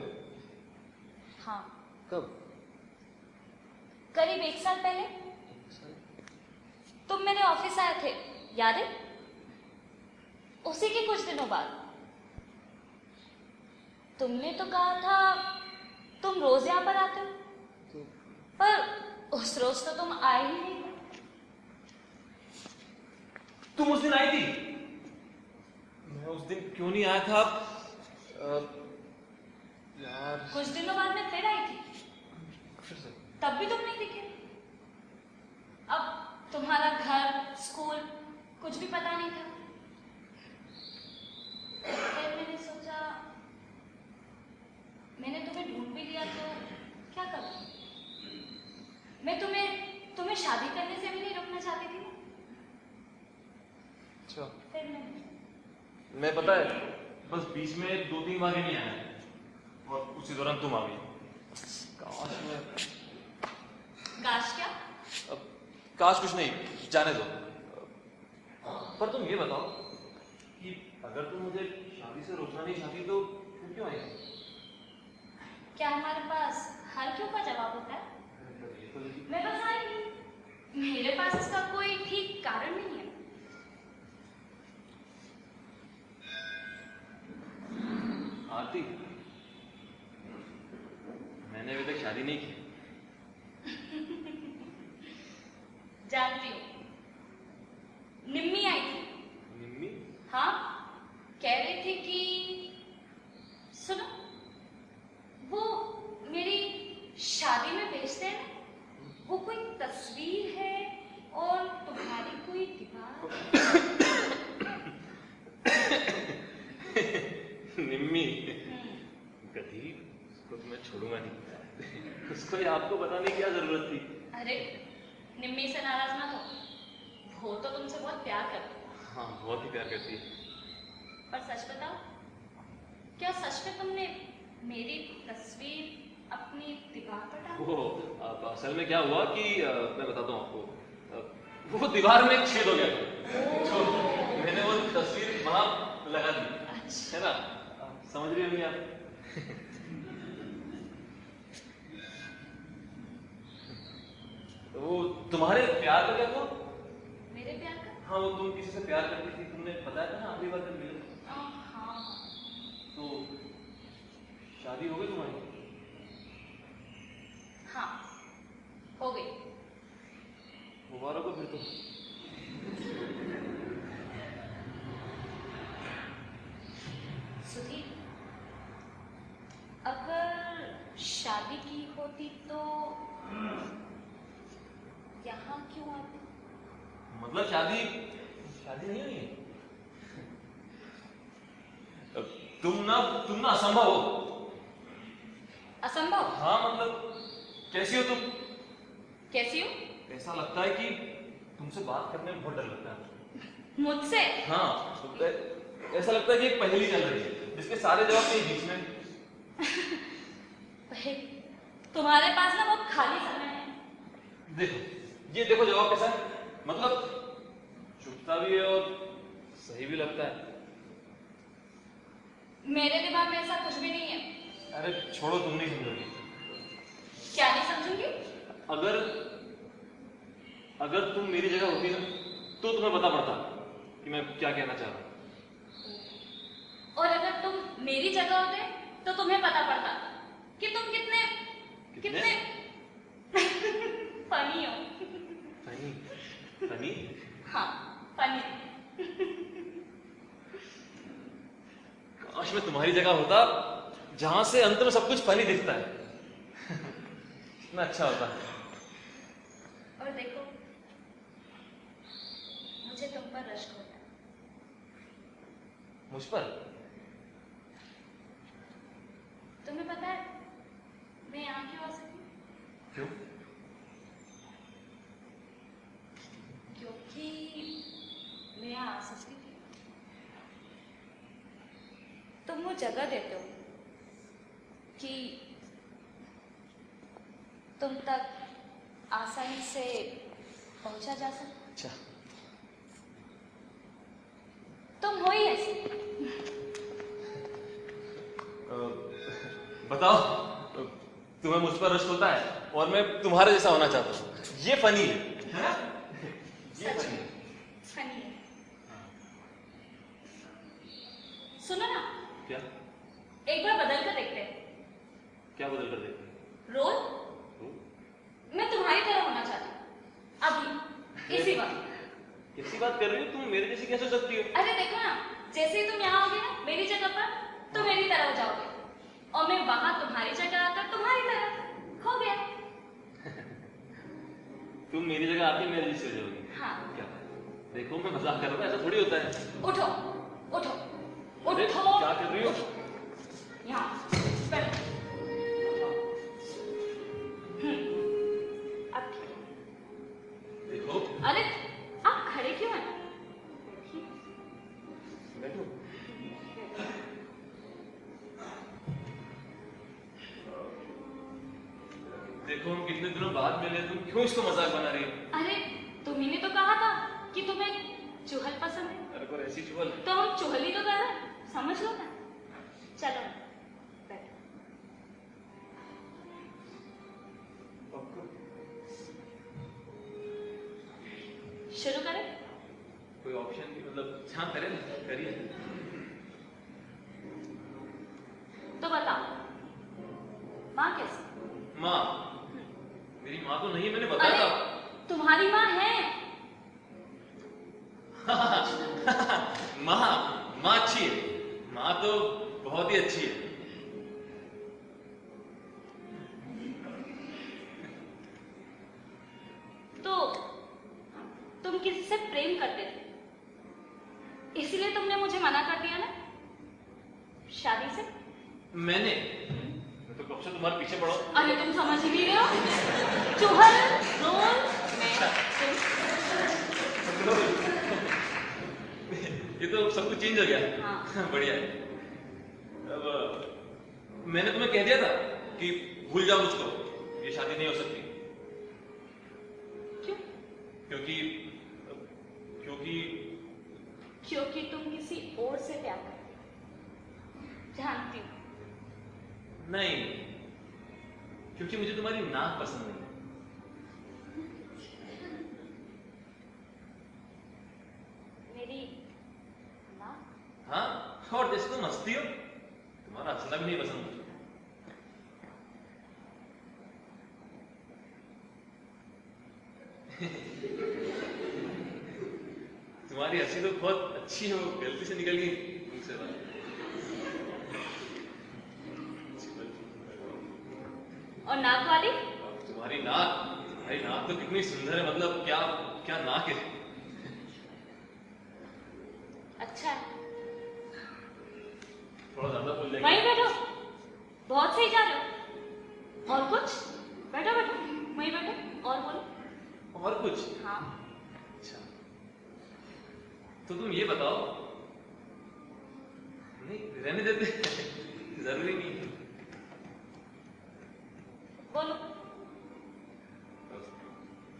हाँ, कब? करीब 1 साल पहले तुम मेरे ऑफिस आए थे, याद है? उसी के कुछ दिनों बाद तुमने तो कहा था तुम रोज यहाँ पर आते हो, पर उस रोज तो तुम आए ही नहीं। तुम उस दिन आई थी? मैं उस दिन क्यों नहीं आया था? यार, कुछ दिनों बाद मैं फिर आई थी, फिर से। तब भी तुम नहीं दिखे। अब तुम्हारा घर, स्कूल कुछ भी पता नहीं था। फिर मैंने सोचा, मैंने तुम्हें ढूंढ भी लिया तो क्या करूं? मैं तुम्हें शादी करने से भी नहीं रोकना चाहती थी ना। अच्छा, फिर मैं पता है बस बीच में 2-3 बार ही नहीं आया और उसी दौरान तुम आ गई। काश मैं, गाश क्या? अब काश कुछ नहीं, जाने दो। पर तुम ये बताओ कि अगर तुम मुझे शादी से रोकना नहीं चाहती तो फिर क्यों आई? क्या हमारे पास हर क्यों का जवाब होता है? मैं बस आई नहीं, मेरे पास इसका कोई ठीक कारण नहीं है। आरती, मैंने अभी तक शादी नहीं की। जानती हूँ, निम्मी आई थी। निम्मी? हाँ, कह रही थी कि सुनो, वो मेरी शादी में बेचते हैं ना, वो कोई तस्वीर है और तुम्हारी कोई दीवार। निम्मी गधी, उसको तो मैं छोड़ूंगा नहीं। उसको ये आपको बताने की क्या जरूरत थी? अरे, निम्मी से नाराज मत हो, वो तो तुमसे बहुत प्यार करती है। हाँ, बहुत ही प्यार करती है। पर सच बताओ, क्या सच में तुमने मेरी तस्वीर अपनी दीवार पर डाली? वो अब असल में क्या हुआ कि मैं बताता हूँ आपको। वो दीवार में एक छेद हो गया था, तो मैंने वो तस्वीर वहां लगा दी, अच्छा। है ना? समझ रही होंगी आप। तो वो तुम्हारे प्यार का क्या हुआ? मेरे प्यार का? हाँ, वो तुम किसी से प्यार करती थी, तुमने बताया था ना आखिरी बार जब मिले थे। हाँ। तो शादी हो गई तुम्हारी? हाँ, तो। सुधीर, अगर शादी की होती तो यहाँ क्यों आती? मतलब शादी शादी नहीं हुई है? तुम ना असंभव हो। असंभव? हाँ मतलब कैसी हो तुम? कैसी हो? ऐसा लगता है कि तुमसे बात करने में बहुत डर लगता है। मुझसे? हाँ तो ऐसा लगता है कि एक पहेली चल रही है जिसके सारे जवाब के बीच में। तुम्हारे पास ना बहुत खाली समय है। देखो ये देखो जवाब कैसा है, मतलब चुभता भी है और सही भी लगता है। मेरे दिमाग में ऐसा कुछ भी नहीं है। अरे छोड़ो, तुम नहीं समझोगी। क्या नहीं समझूंगी? अगर अगर तुम मेरी जगह होती ना तो तुम्हें पता पड़ता कि मैं क्या कहना चाह रहा हूँ। और अगर तुम मेरी जगह होते तो तुम्हें पता पड़ता कि तुम कितने कितने फनी हो। फनी? फनी? हाँ, फनी। काश मैं तुम्हारी जगह होता जहां से अंत में सब कुछ फनी दिखता है। कितना अच्छा होता। और देखो, मुझे तुम पर रश्क होता है। मुझ पर? तुम्हें पता है मैं यहाँ क्यों आ सकती हूँ? क्यों? क्योंकि मैं यहाँ आ सकती थी। तुम वो जगह देते हो कि तुम तक आसानी से पहुंचा जा सके। अच्छा, तुम हो ही ऐसे। बताओ, तुम्हें मुझ पर रश्क होता है और मैं तुम्हारे जैसा होना चाहता हूँ। ये फनी है ना? ये सच फनी में है। फनी है। सुनो ना, क्या? एक बार बदल कर देखते हैं। क्या बदल कर देखते हैं? रोल तो? मैं तुम्हारी तरह होना चाहती हूँ अभी, इसी वक्त। किसी बात कर रही हो तुम? मेरे जैसी कैसे हो सकती हो? अरे देखो ना, जैसे ही तुम यहाँ आओगे ना मेरी जगह पर, तो मेरी तरह हो जाओगे, और मैं वहां तुम्हारी जगह आकर तुम्हारी तरह हो गया। तुम मेरी जगह आके मेरे जैसी हो जाओगी? हाँ। क्या? देखो मैं मजाक कर रहा हूँ, ऐसा थोड़ी होता है। उठो उठो अरे, उठो। क्या कर रही हो? उठो। यहाँ बैठो। अब ठीक है। देखो, अरे आप खड़े क्यों हैं? बैठो। देखो हम कितने दिनों बाद मिले, तुम क्यों इसको मजाक बना रही हो? अरे तुम्ही ने तो कहा था कि तुम्हें चुहल पसंद है, अरे पर ऐसी चुहल। तो हम चुहल ही तो कर रहे हैं, समझ लो ना। चलो बैठो। शुरू करें? कोई ऑप्शन भी, मतलब हाँ करें ना, करिए। तो बताओ, माँ कैसी? माँ? मेरी माँ तो नहीं है, मैंने बताया अरे था। तुम्हारी माँ है। माँ अच्छी है, माँ तो बहुत ही अच्छी है। तो तुम किसी से प्रेम करते थे, इसलिए तुमने मुझे मना कर दिया ना शादी से? मैं तो कब से तुम्हारे पीछे पड़ा हूं। अरे तुम समझ ही नहीं रहे हो। चुहल रोल मैं तुम। ये तो सब कुछ चेंज हो गया। हाँ। बढ़िया है। अब मैंने तुम्हें कह दिया था कि भूल जाओ मुझको, ये शादी नहीं हो सकती। क्यों? क्योंकि क्योंकि क्योंकि तुम किसी और से प्यार करते हो, जानती हूँ। नहीं, क्योंकि मुझे तुम्हारी नाक पसंद नहीं। मेरी नाक? हाँ, और जैसे तुम हंसती हो, तुम्हारा हंसना भी नहीं पसंद मुझे। तुम्हारी हंसी तो बहुत अच्छी है, वो गलती से निकल गई मुझसे बात। और नाक वाली? तुम्हारी नाक तो कितनी सुंदर है, मतलब क्या क्या नाक है। अच्छा है। थोड़ा ज्यादा बोल देंगे। वहीं बैठो, बहुत सही जा रहे हो। और कुछ? बैठो बैठो, वहीं बैठो और बोलो। और कुछ? हाँ। अच्छा, तो तुम ये बताओ। नहीं रहने देते, जरूरी नहीं है। बोलो।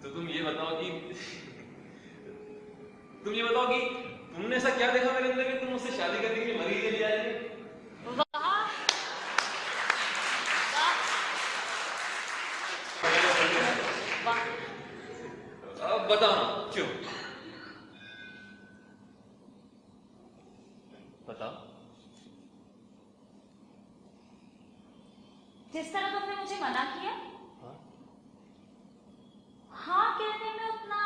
तो तुम ये बताओ कि तुमने ऐसा क्या देखा मेरे अंदर कि तुम मुझसे शादी करने के लिए मरी के लिए आए? वाह वाह। अब बताओ ना, क्यों? बताओ। जिस तरह तुमने मुझे मना किया, हाँ? हाँ कहने में उतना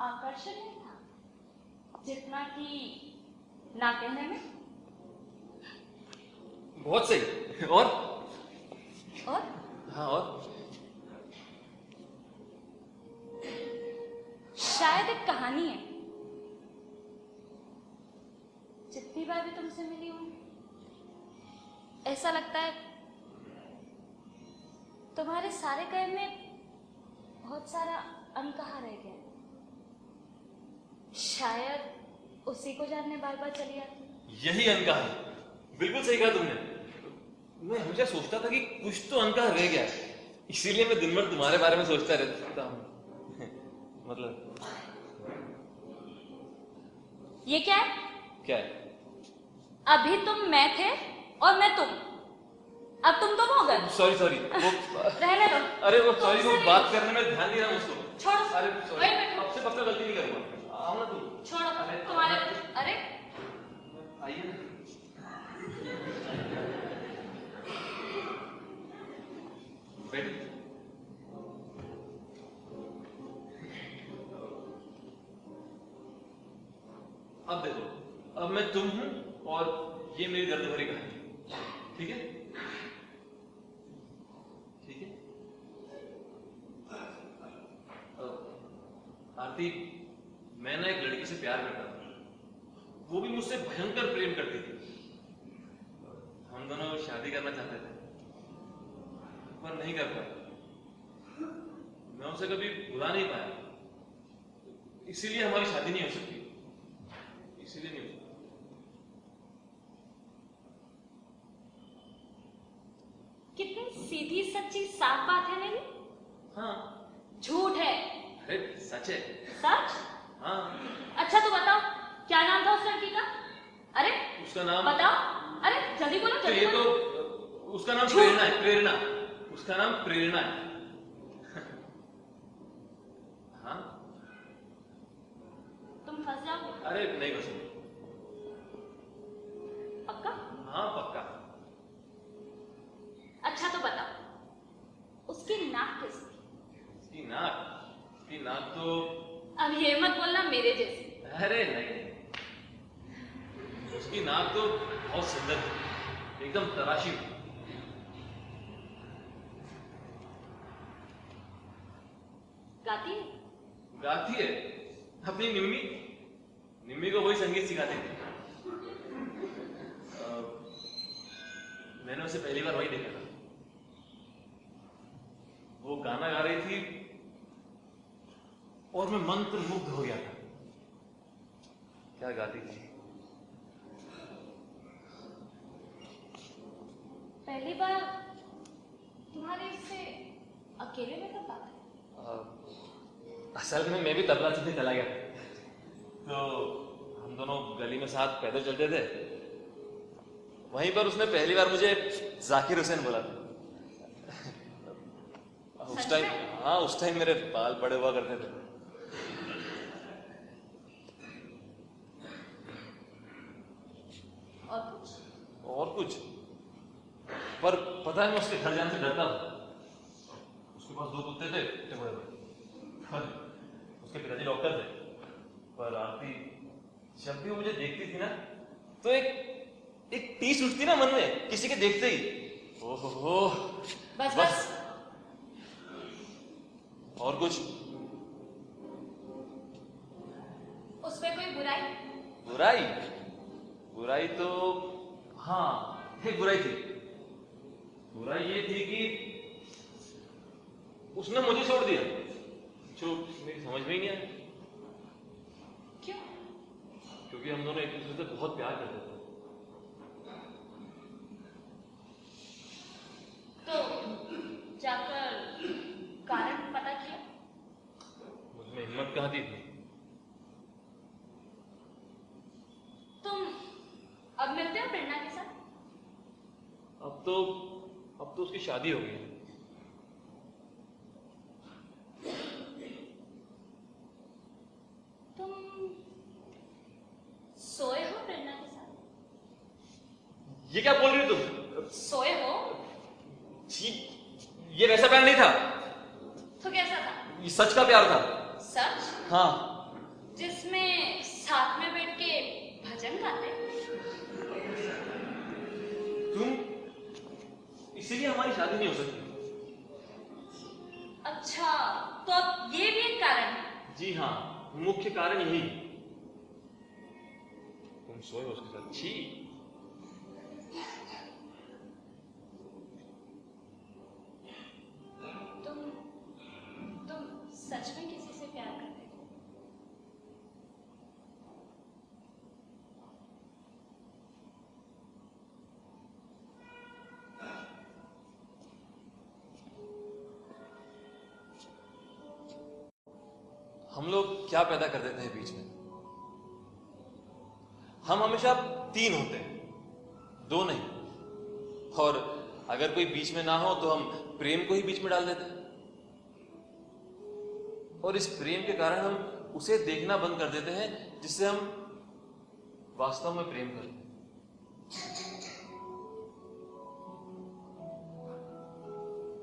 आकर्षण नहीं था जितना कि ना कहने में। बहुत सही। और? हाँ, और? शायद एक कहानी है। जितनी बार भी तुमसे मिली हूं, ऐसा लगता है तुम्हारे सारे काम में बहुत सारा अनकहा रह गया। शायद उसी को जानने बार बार चली आती। यही अनकहा है, बिल्कुल सही कहा तुमने। मैं हमेशा सोचता था कि कुछ तो अनकहा रह गया है, इसीलिए मैं दिन भर तुम्हारे बारे में सोचता रहता हूँ। मतलब ये क्या है? क्या है? अभी तुम मैं थे और मैं तुम, अब तुम हो गए। सॉरी वो रहने दो। अरे वो सॉरी, वो बात करने में ध्यान नहीं रहा मुझको। छोड़ो। अरे वहीं सॉरी, बैठो। आपसे पक्का गलती नहीं करूंगा। आओ ना तुम। छोड़ो। अरे तुम्हारे अरे आइए ना। बैठिए। अब देखो, अब मैं तुम हूं और ये मेरी दर्द भरी कहानी। ठीक है? ठीक है? आरती, मैं ना एक लड़की से प्यार करता था, वो भी मुझसे भयंकर प्रेम करती थी। हम दोनों शादी करना चाहते थे, पर नहीं कर पाए। मैं उसे कभी भुला नहीं पाया, इसीलिए हमारी शादी नहीं हो सकती। इसीलिए नहीं हो सकती। कितनी सीधी सच्ची साफ बात है मेरी। हाँ। झूठ है। अरे सच है। सच? हाँ। अच्छा तो बताओ, क्या नाम था उस लड़की का? अरे उसका नाम बताओ। अरे जल्दी बोलो तो जल्दी ये बोलो। तो उसका नाम झूठ। प्रेरणा है। प्रेरणा, उसका नाम प्रेरणा है। हाँ। तुम फंस जाओगे। अरे नहीं बसूंगा। पक्का? हाँ पक्का। अच्छा तो बताओ, उसकी नाक कैसी थी? उसकी नाक तो अब ये मत बोलना मेरे जैसी। अरे नहीं, उसकी नाक तो बहुत सुंदर थी, एकदम तराशी हुई। गाती है? गाती है, अपनी निम्मी को वही संगीत सिखाती थी। मैंने उसे पहली बार वही देखा था। वो गाना गा रही थी और मैं मंत्र मुग्ध हो गया था। क्या गाती थी। पहली बार तुम्हारे इससे अकेले में कब बात है? असल में मैं भी तबला सीखने चला गया, तो हम दोनों गली में साथ पैदल चलते थे। वहीं पर उसने पहली बार मुझे जाकिर हुसैन बोला था। उस टाइम, हाँ उस टाइम मेरे बाल बड़े हुआ करते थे। और कुछ पर पता है, मैं उसके घर जाने से डरता था। उसके पास 2 कुत्ते थे, बड़े बड़े। उसके पिताजी डॉक्टर थे पर आरती, जब भी वो मुझे देखती थी ना, तो एक टीस उठती ना मन में किसी के देखते ही। ओहो, बस बस। और कुछ? उसमें कोई बुराई? बुराई? बुराई तो हाँ, एक बुराई थी। बुराई ये थी कि उसने मुझे छोड़ दिया, जो मेरी समझ में ही नहीं आया। क्यों? क्योंकि हम दोनों एक दूसरे से बहुत प्यार करते थे। तो जाकर कारण पता किया? मुझमें हिम्मत कहाँ थी? तुम अब मिलते हो प्रेरणा के साथ? अब तो उसकी शादी हो गई है। तुम सोए हो प्रेरणा के साथ? ये क्या बोल रही हो तुम? सोए हो? छी, ये वैसा प्यार नहीं था। तो कैसा था? ये सच का प्यार था। सच? हाँ। जिसमें साथ में बैठ के भजन गाते? तुम, इसीलिए हमारी शादी नहीं हो सकती। अच्छा, तो अब ये भी एक कारण है? जी हाँ, मुख्य कारण यही है। तुम सोए हो उसके साथ। छी। तुम सच में किसी से प्यार करते हो? हम लोग क्या पैदा कर देते हैं बीच में। हम हमेशा 3 होते हैं, 2 नहीं। और अगर कोई बीच में ना हो तो हम प्रेम को ही बीच में डाल देते हैं। और इस प्रेम के कारण हम उसे देखना बंद कर देते हैं जिससे हम वास्तव में प्रेम करते हैं।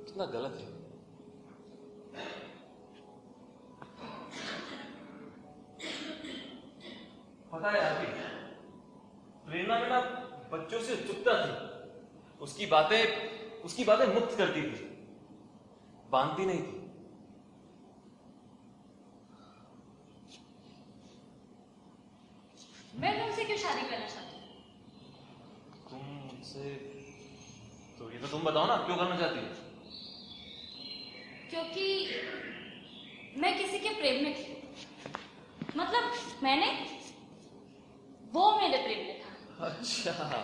कितना गलत है। पता है आरती, प्रेरणा बेटा बच्चों से चुपता थी। उसकी बातें मुक्त करती थी, बांधती नहीं थी। मैं तुमसे क्यों शादी करना चाहती हूँ? तुमसे? तो ये तो तुम बताओ ना, क्यों करना चाहती हो? क्योंकि मैं किसी के प्रेम में थी। मतलब मैंने, वो मेरे प्रेम में था। अच्छा। हाँ।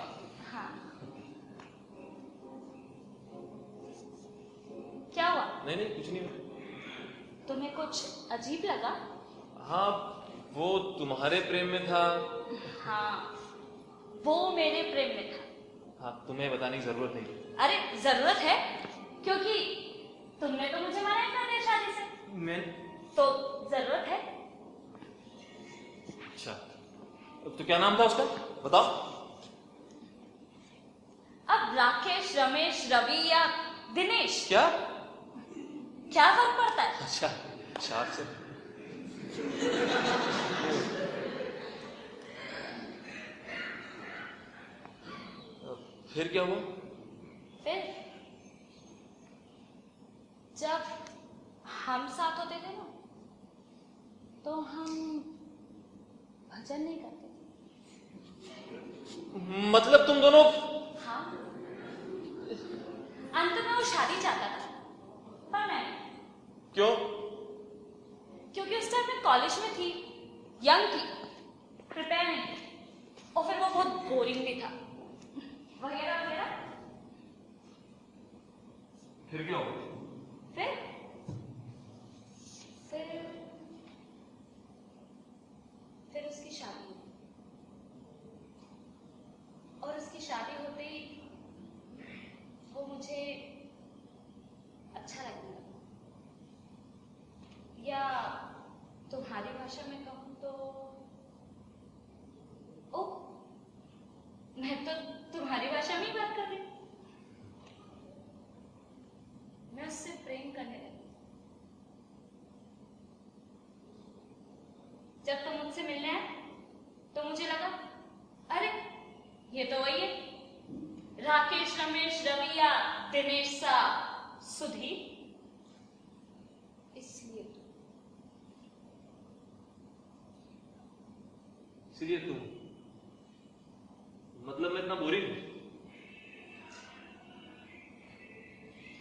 क्या हुआ? नहीं कुछ नहीं। तुम्हें कुछ अजीब लगा? हाँ, वो तुम्हारे प्रेम में था। हाँ, वो मेरे प्रेम में था। हाँ, तुम्हें बताने की जरूरत नहीं। अरे जरूरत है, क्योंकि तुमने तो मुझे मना कर दिया शादी से। मैं तो जरूरत है। अच्छा, तो क्या नाम था उसका, बताओ। अब राकेश, रमेश, रवि या दिनेश, क्या फर्क पड़ता है? अच्छा, 4 से। फिर क्या हुआ? फिर जब हम साथ होते थे ना, तो हम भजन नहीं करते थे। मतलब तुम दोनों? हाँ, अंत में वो शादी चाहता था, पर मैं। क्यों? क्योंकि उस टाइम मैं कॉलेज में थी, यंग थी, प्रिपेयर नहीं थी, और फिर वो बहुत बोरिंग भी था, वगैरह वगैरह। फिर क्या हुआ? फिर उसकी शादी हुई, और उसकी शादी होते ही वो मुझे अच्छा लगने लगा, या तुम्हारी भाषा में कहूँ तो ओ, मैं तो तुम्हारी भाषा में ही बात कर रही हूँ। मैं उससे प्रेम करने लगी। जब तुम मुझसे मिलने आए तो मुझे लगा, अरे ये तो वही है, राकेश, रमेश, रविया, दिनेश सा सुधीर। इसलिए तुम, मतलब मैं इतना बोरिंग हूं?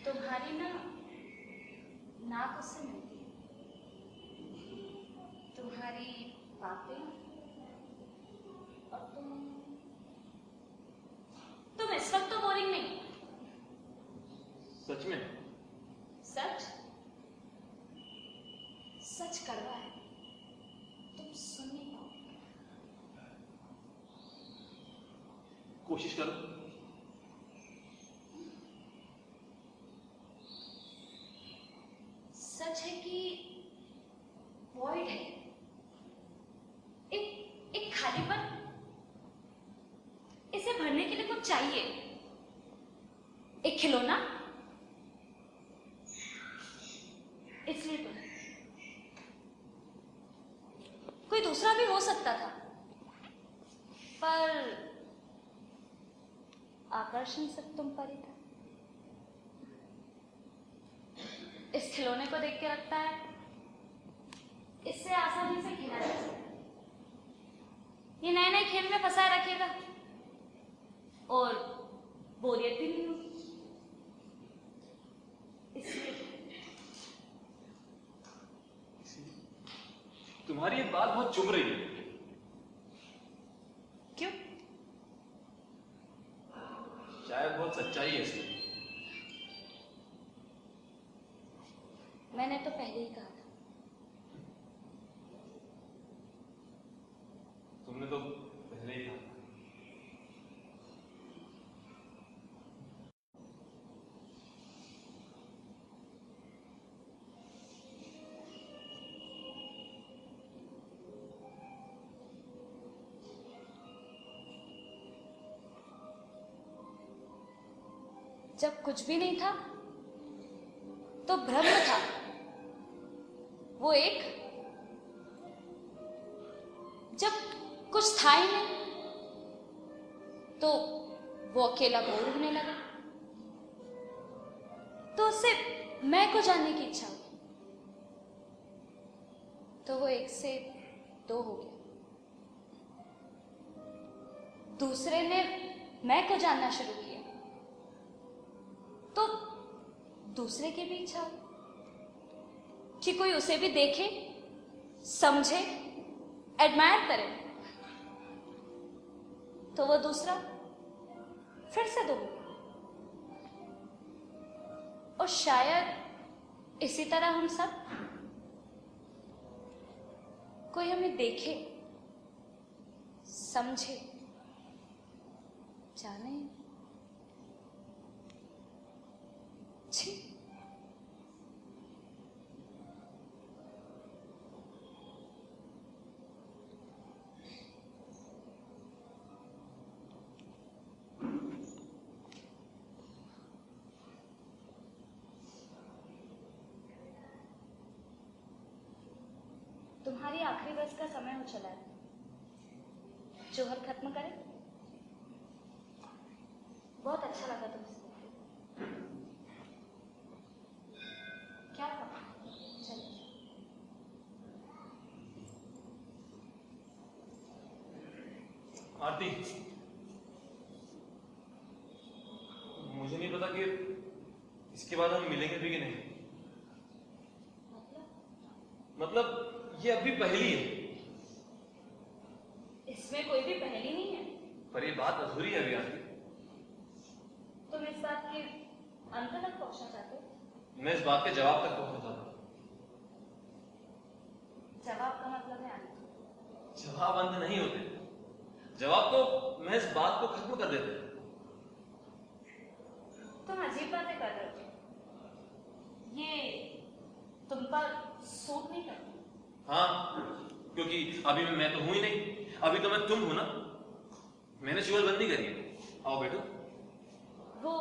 तुम्हारी ना नाक उससे मिलती है, तुम्हारी बातें, और तुम इस वक्त तो बोरिंग नहीं। सच में? सच? सच कड़वा है, तुम सुन नहीं पाओगे। कोशिश करो। सच है कि वॉइड है, एक खालीपन, इसे भरने के लिए कुछ चाहिए, एक खिलौना। इसलिए तो कोई दूसरा भी हो सकता था, पर आकर्षण सब तुम पर ही था। इस खिलौने को देख के लगता है इससे आसानी से खेला जा सकता है, ये नए नए खेल में फंसाए रखेगा और बोरियत भी नहीं होगी। इसलिए तुम्हारी ये बात बहुत चुभ रही है। क्यों? शायद बहुत सच्चाई है इसमें। मैंने तो पहले ही कहा था। तुमने तो पहले ही कहा। जब कुछ भी नहीं था तो ब्रह्म था, वो एक। जब कुछ था ही नहीं तो वो अकेला बोर होने लगा, तो उससे मैं को जानने की इच्छा हुई, तो वो एक से दो हो गया। दूसरे ने मैं को जानना शुरू किया, तो दूसरे की भी इच्छा हुई कि कोई उसे भी देखे, समझे, एडमायर करे, तो वो दूसरा फिर से दो। और शायद इसी तरह हम सब, कोई हमें देखे, समझे, जाने। छी, तुम्हारी आखिरी बस का समय हो चला है, जोहर खत्म करें। बहुत अच्छा लगा तुमसे। क्या कहा? चलिए। आरती, मुझे नहीं पता कि इसके बाद हम मिलेंगे भी कि नहीं। मतलब ये अभी पहली है। इसमें कोई भी पहेली नहीं है। पर ये बात अधूरी है अभी आरती। तुम इस बात के अंत तक पहुंचना चाहते हो? मैं इस बात के जवाब तक पहुंचना चाहता हूँ। जवाब का मतलब है अंत। जवाब अंत नहीं होते, जवाब तो मैं इस बात को खत्म कर देते। तुम अजीब बातें कर रहे हो, ये तुम पर सूट नहीं करती। हाँ, क्योंकि अभी मैं तो हूं ही नहीं, अभी तो मैं तुम हूं ना। मैंने चुगलबंदी करी है। आओ बैठो। वो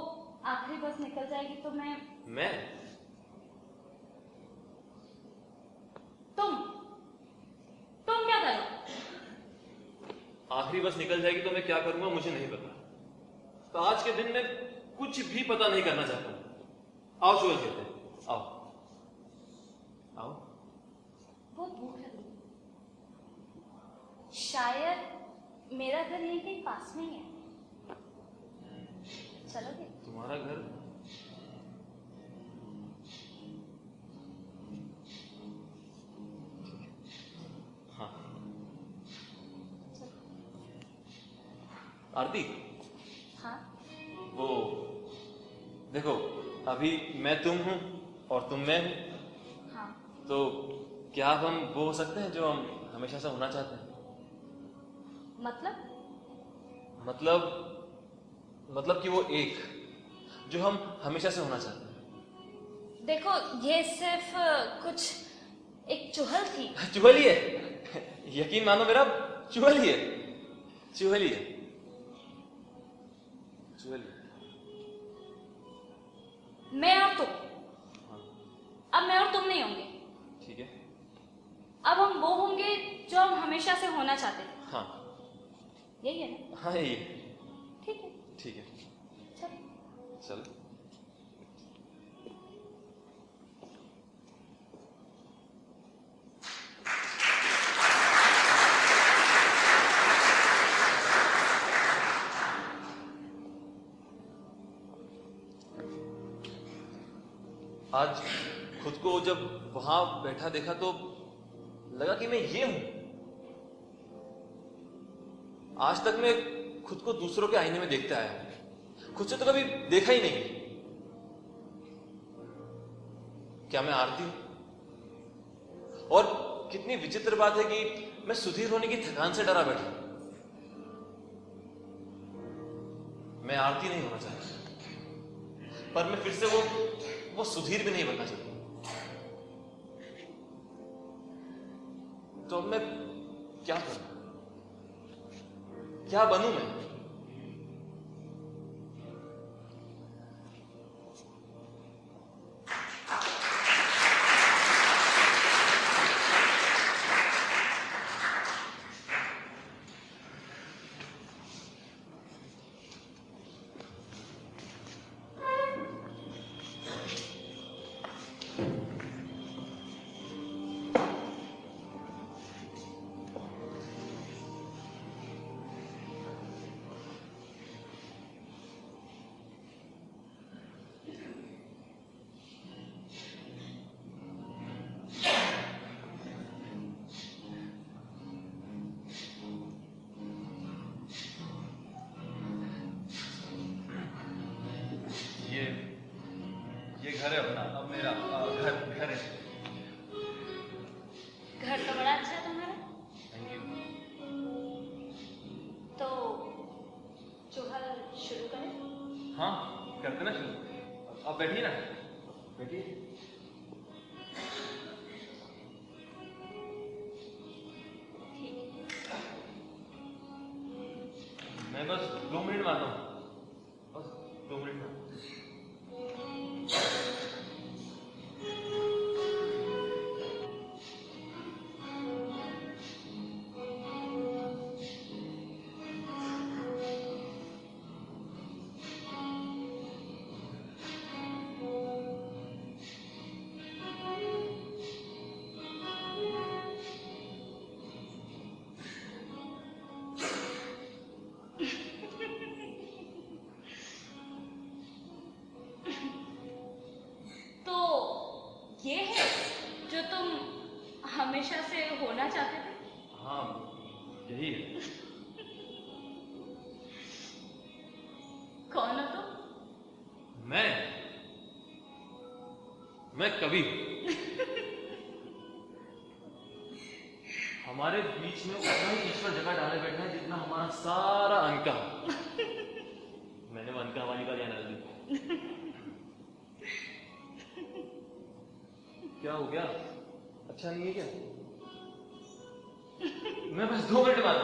आखिरी बस निकल जाएगी तो मैं तुम तुम क्या करो? आखिरी बस निकल जाएगी तो मैं क्या करूंगा मुझे नहीं पता। तो आज के दिन में कुछ भी पता नहीं करना चाहता हूं। आओ शुरू करते हैं, आओ आओ। बहुत भूख लगी। शायद मेरा घर यहीं कहीं पास में ही है। चलोगे? तुम्हारा घर? हाँ। आरती, हाँ। वो देखो, अभी मैं तुम हूं और तुम मैं हूं, हाँ। तो क्या अब हम वो हो सकते हैं जो हम हमेशा से होना चाहते हैं? मतलब कि वो एक जो हम हमेशा से होना चाहते हैं। देखो, ये सिर्फ कुछ एक चुहल थी। चुहल ही है। यकीन मानो मेरा, चुहल ही है, चुहल ही है, चुहल ही है। मैं और तुम, हाँ, अब मैं और तुम नहीं होंगे। ठीक है। अब हम वो होंगे जो हम हमेशा से होना चाहते थे। हाँ यही है ना? हाँ, यही है। ठीक है, ठीक है, चल। चल। आज खुद को जब वहां बैठा देखा तो लगा कि मैं ये हूं। आज तक मैं खुद को दूसरों के आईने में देखते आया हूं, खुद से तो कभी देखा ही नहीं। क्या मैं आरती हूं? और कितनी विचित्र बात है कि मैं सुधीर होने की थकान से डरा बैठा। मैं आरती नहीं होना चाहता, पर मैं फिर से वो सुधीर भी नहीं बनना चाहता। तो अब मैं क्या करूं? क्या बनूं मैं? ये घर है अपना, अब मेरा घर है। घर तो बड़ा अच्छा है तुम्हारा। Thank you. तो चुहल शुरू करें? हाँ, करते ना शुरू। अब बैठिए ना, बैठिए। मैं बस 2 मिनट मारता हूँ, बस 2 मिनट में। ये है जो तुम हमेशा से होना चाहते थे? हाँ, यही है। कौन हो तुम? मैं कवि। हमारे बीच में उतना ही ईश्वर जगह डाले बैठा है जितना हमारा सारा अनका। मैंने वो अनका वाली का ध्यान डाल दी। क्या हो गया? अच्छा नहीं है क्या? मैं बस 2 मिनट बाद,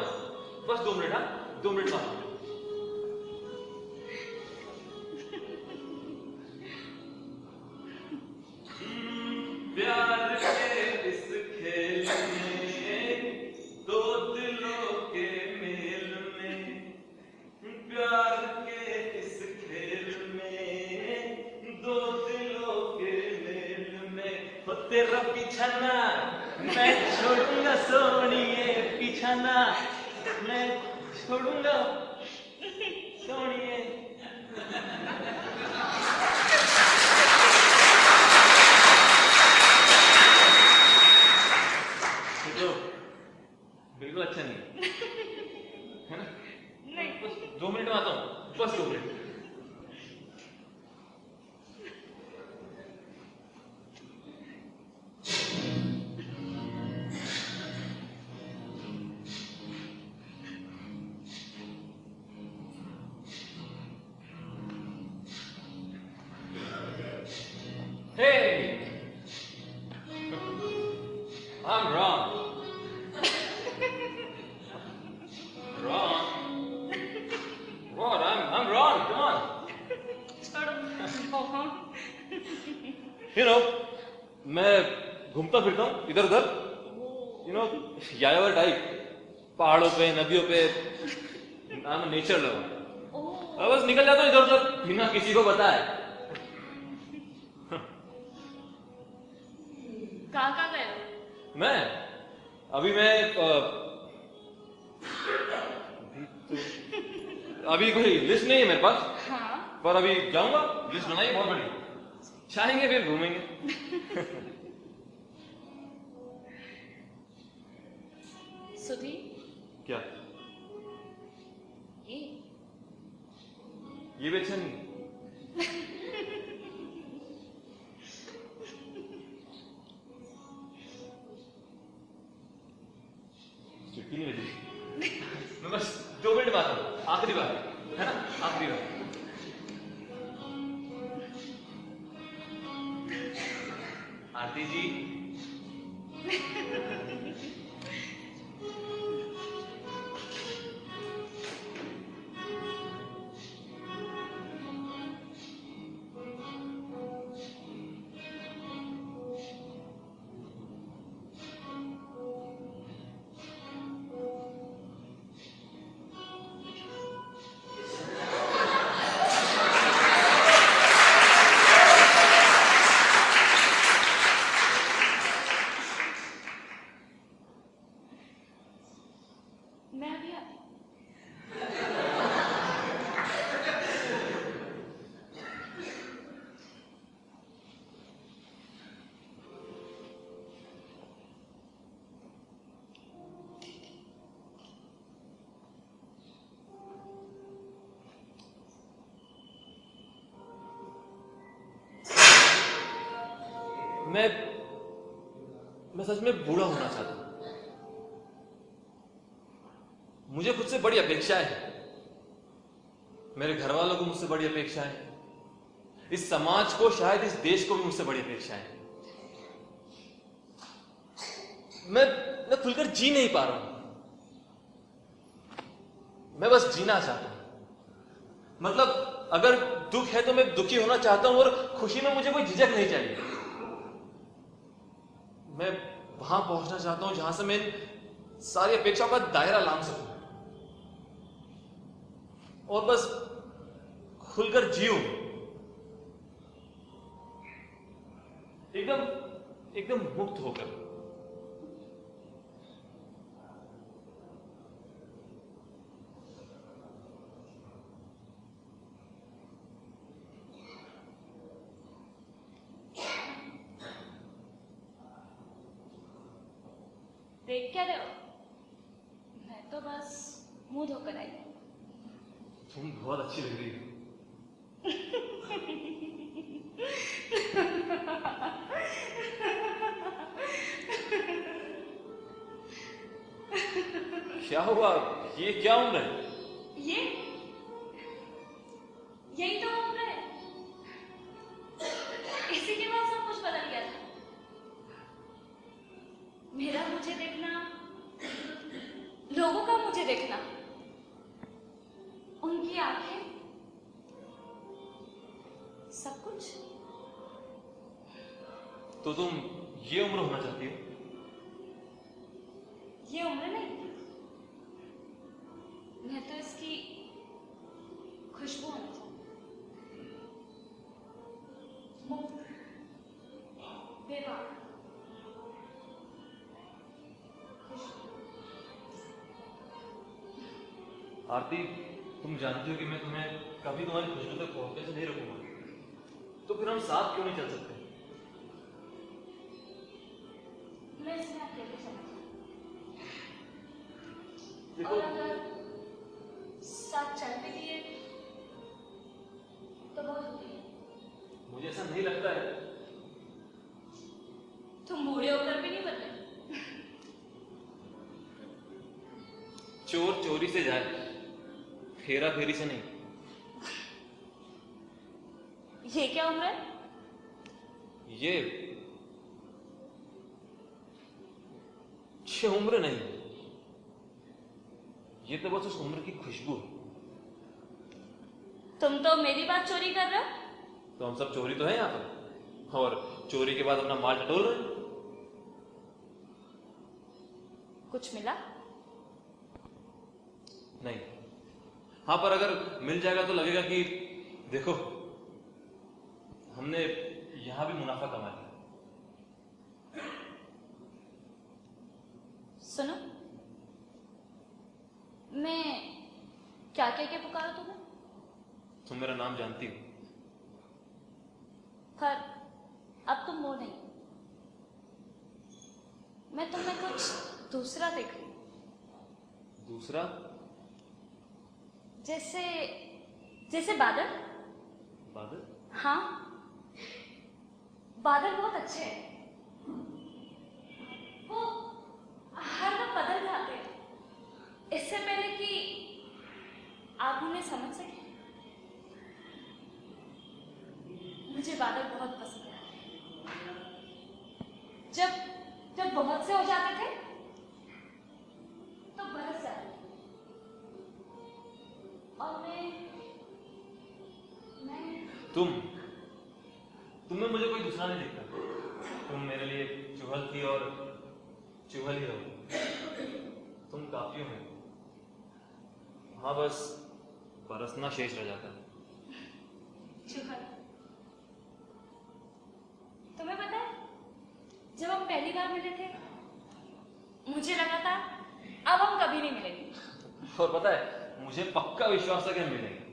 बस 2 मिनट। हाँ, 2 मिनट बाद। प्यार के इस खेल में तेरा पीछा ना मैं छोड़ूंगा सोनिए, पीछा ना मैं छोड़ूंगा सोनिए। तो बिल्कुल अच्छा नहीं है ना? नहीं। बस 2 मिनट में आता हूँ, बस 2 minute. Hey, I'm wrong. Wrong? What? I'm wrong. Come on. छोड़ो। You know, मैं घूमता फिरता हूँ इधर उधर। You know, यायावर टाइप, पहाड़ों पे, नदियों पे। I'm a nature lover. बस निकल जाता हूँ इधर उधर बिना किसी को बताए। कहाँ गए हो? मैं अभी अभी कोई लिस्ट नहीं है मेरे पास, हाँ। पर अभी जाऊंगा, लिस्ट बनाई बहुत बड़ी, चाहेंगे फिर घूमेंगे। सुधी, क्या ये भी अच्छा नहीं? चिट्ठी नहीं लगी। मैं बस 2 मिनट बात हूँ, आखिरी बात है ना, आखिरी बात। आरती जी, मैं अभी आती हूँ। मैं सच में बूढ़ा होना चाहता हूं। मुझे खुद से बड़ी अपेक्षाएं हैं, मेरे घर वालों को मुझसे बड़ी अपेक्षाएं हैं, इस समाज को, शायद इस देश को भी मुझसे बड़ी अपेक्षाएं हैं। मैं खुलकर जी नहीं पा रहा हूं। मैं बस जीना चाहता हूं। मतलब अगर दुख है तो मैं दुखी होना चाहता हूं, और खुशी में मुझे कोई झिझक नहीं चाहिए। मैं वहां पहुंचना चाहता हूं जहां से मैं सारी अपेक्षाओं का दायरा लांघ सकूं और बस खुलकर जीऊं, एकदम मुक्त होकर। देख क्या रहे हो? मैं तो बस मुंह धोकर आई। तुम बहुत अच्छी लग रही हो। क्या हुआ? ये क्या उम्र है? यही तो उम्र है। इसी के बाद सब कुछ बदल गया था। मेरा मुझे देखना, लोगों का मुझे देखना, उनकी आंखें, सब कुछ। तो तुम ये उम्र होना चाहती हो? ये उम्र नहीं, मैं तो इसकी खुशबू होना चाहती हूँ। मुक्त, बेबाक, आरती, तुम जानती हो कि मैं तुम्हें कभी तुम्हारी खुशबू तक पहुंचने से नहीं रोकूंगा, तो फिर हम साथ क्यों नहीं चल सकते? मैं इसमें अकेले चला जाऊं। देखो, और अगर साथ चल भी दिए तो बहुत बुरी है। मुझे ऐसा नहीं लगता है। तुम बूढ़े होकर भी नहीं बदले। चोर चोरी से जाए, फेरा फेरी से नहीं। ये क्या उम्र है? ये उम्र नहीं, ये तो बस उस उम्र की खुशबू है। तुम तो मेरी बात चोरी कर रहे हो। तो हम सब चोरी तो है यहाँ पर, और चोरी के बाद अपना माल टटोल रहे हैं। कुछ मिला? नहीं। हाँ, पर अगर मिल जाएगा तो लगेगा कि देखो, हमने यहां भी मुनाफा कमा लिया। सुनो, मैं क्या कह के पुकारूं तुम्हें? तुम मेरा नाम जानती हो। पर अब तुम वो नहीं, मैं तुम्हें कुछ दूसरा देख रही हूं। दूसरा? जैसे बादल। बादल? हाँ, बादल बहुत अच्छे हैं। वो हर वक्त बदल जाते हैं, इससे पहले कि आप उन्हें समझ सके। मुझे बादल बहुत पसंद है। जब बहुत से हो जाते थे तो बरस जाते थे। और मैं तुम्हें मुझे कोई दूसरा नहीं दिखता। तुम मेरे लिए चुहल थी और चुहल ही रहो। तुम काफी हो। हाँ, बस बरसना शेष रह जाता है। चुहल, तुम्हें पता है, जब हम पहली बार मिले थे मुझे लगा था अब हम कभी नहीं मिलेंगे। और पता है, मुझे पक्का विश्वास था कि हम मिलेंगे।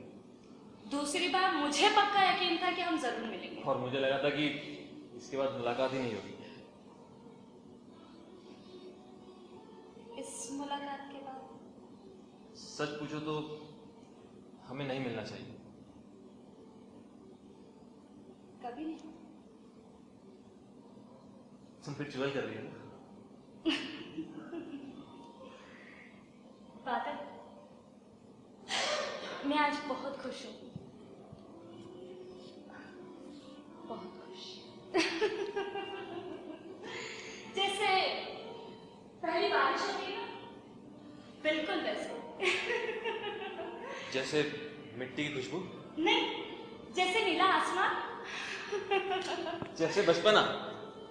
दूसरी बार मुझे पक्का यकीन था कि हम जरूर मिलेंगे। और मुझे लगा था कि इसके बाद मुलाकात ही नहीं होगी। इस मुलाकात के बाद सच पूछो तो हमें नहीं मिलना चाहिए। कभी नहीं। तुम फिर चुगल कर रही हो ना? बादल, मैं आज बहुत खुश हूँ, बहुत खुश। जैसे पहली बारिश होती है ना, बिल्कुल वैसे। जैसे मिट्टी की खुशबू? नहीं, जैसे नीला आसमान। जैसे बचपना?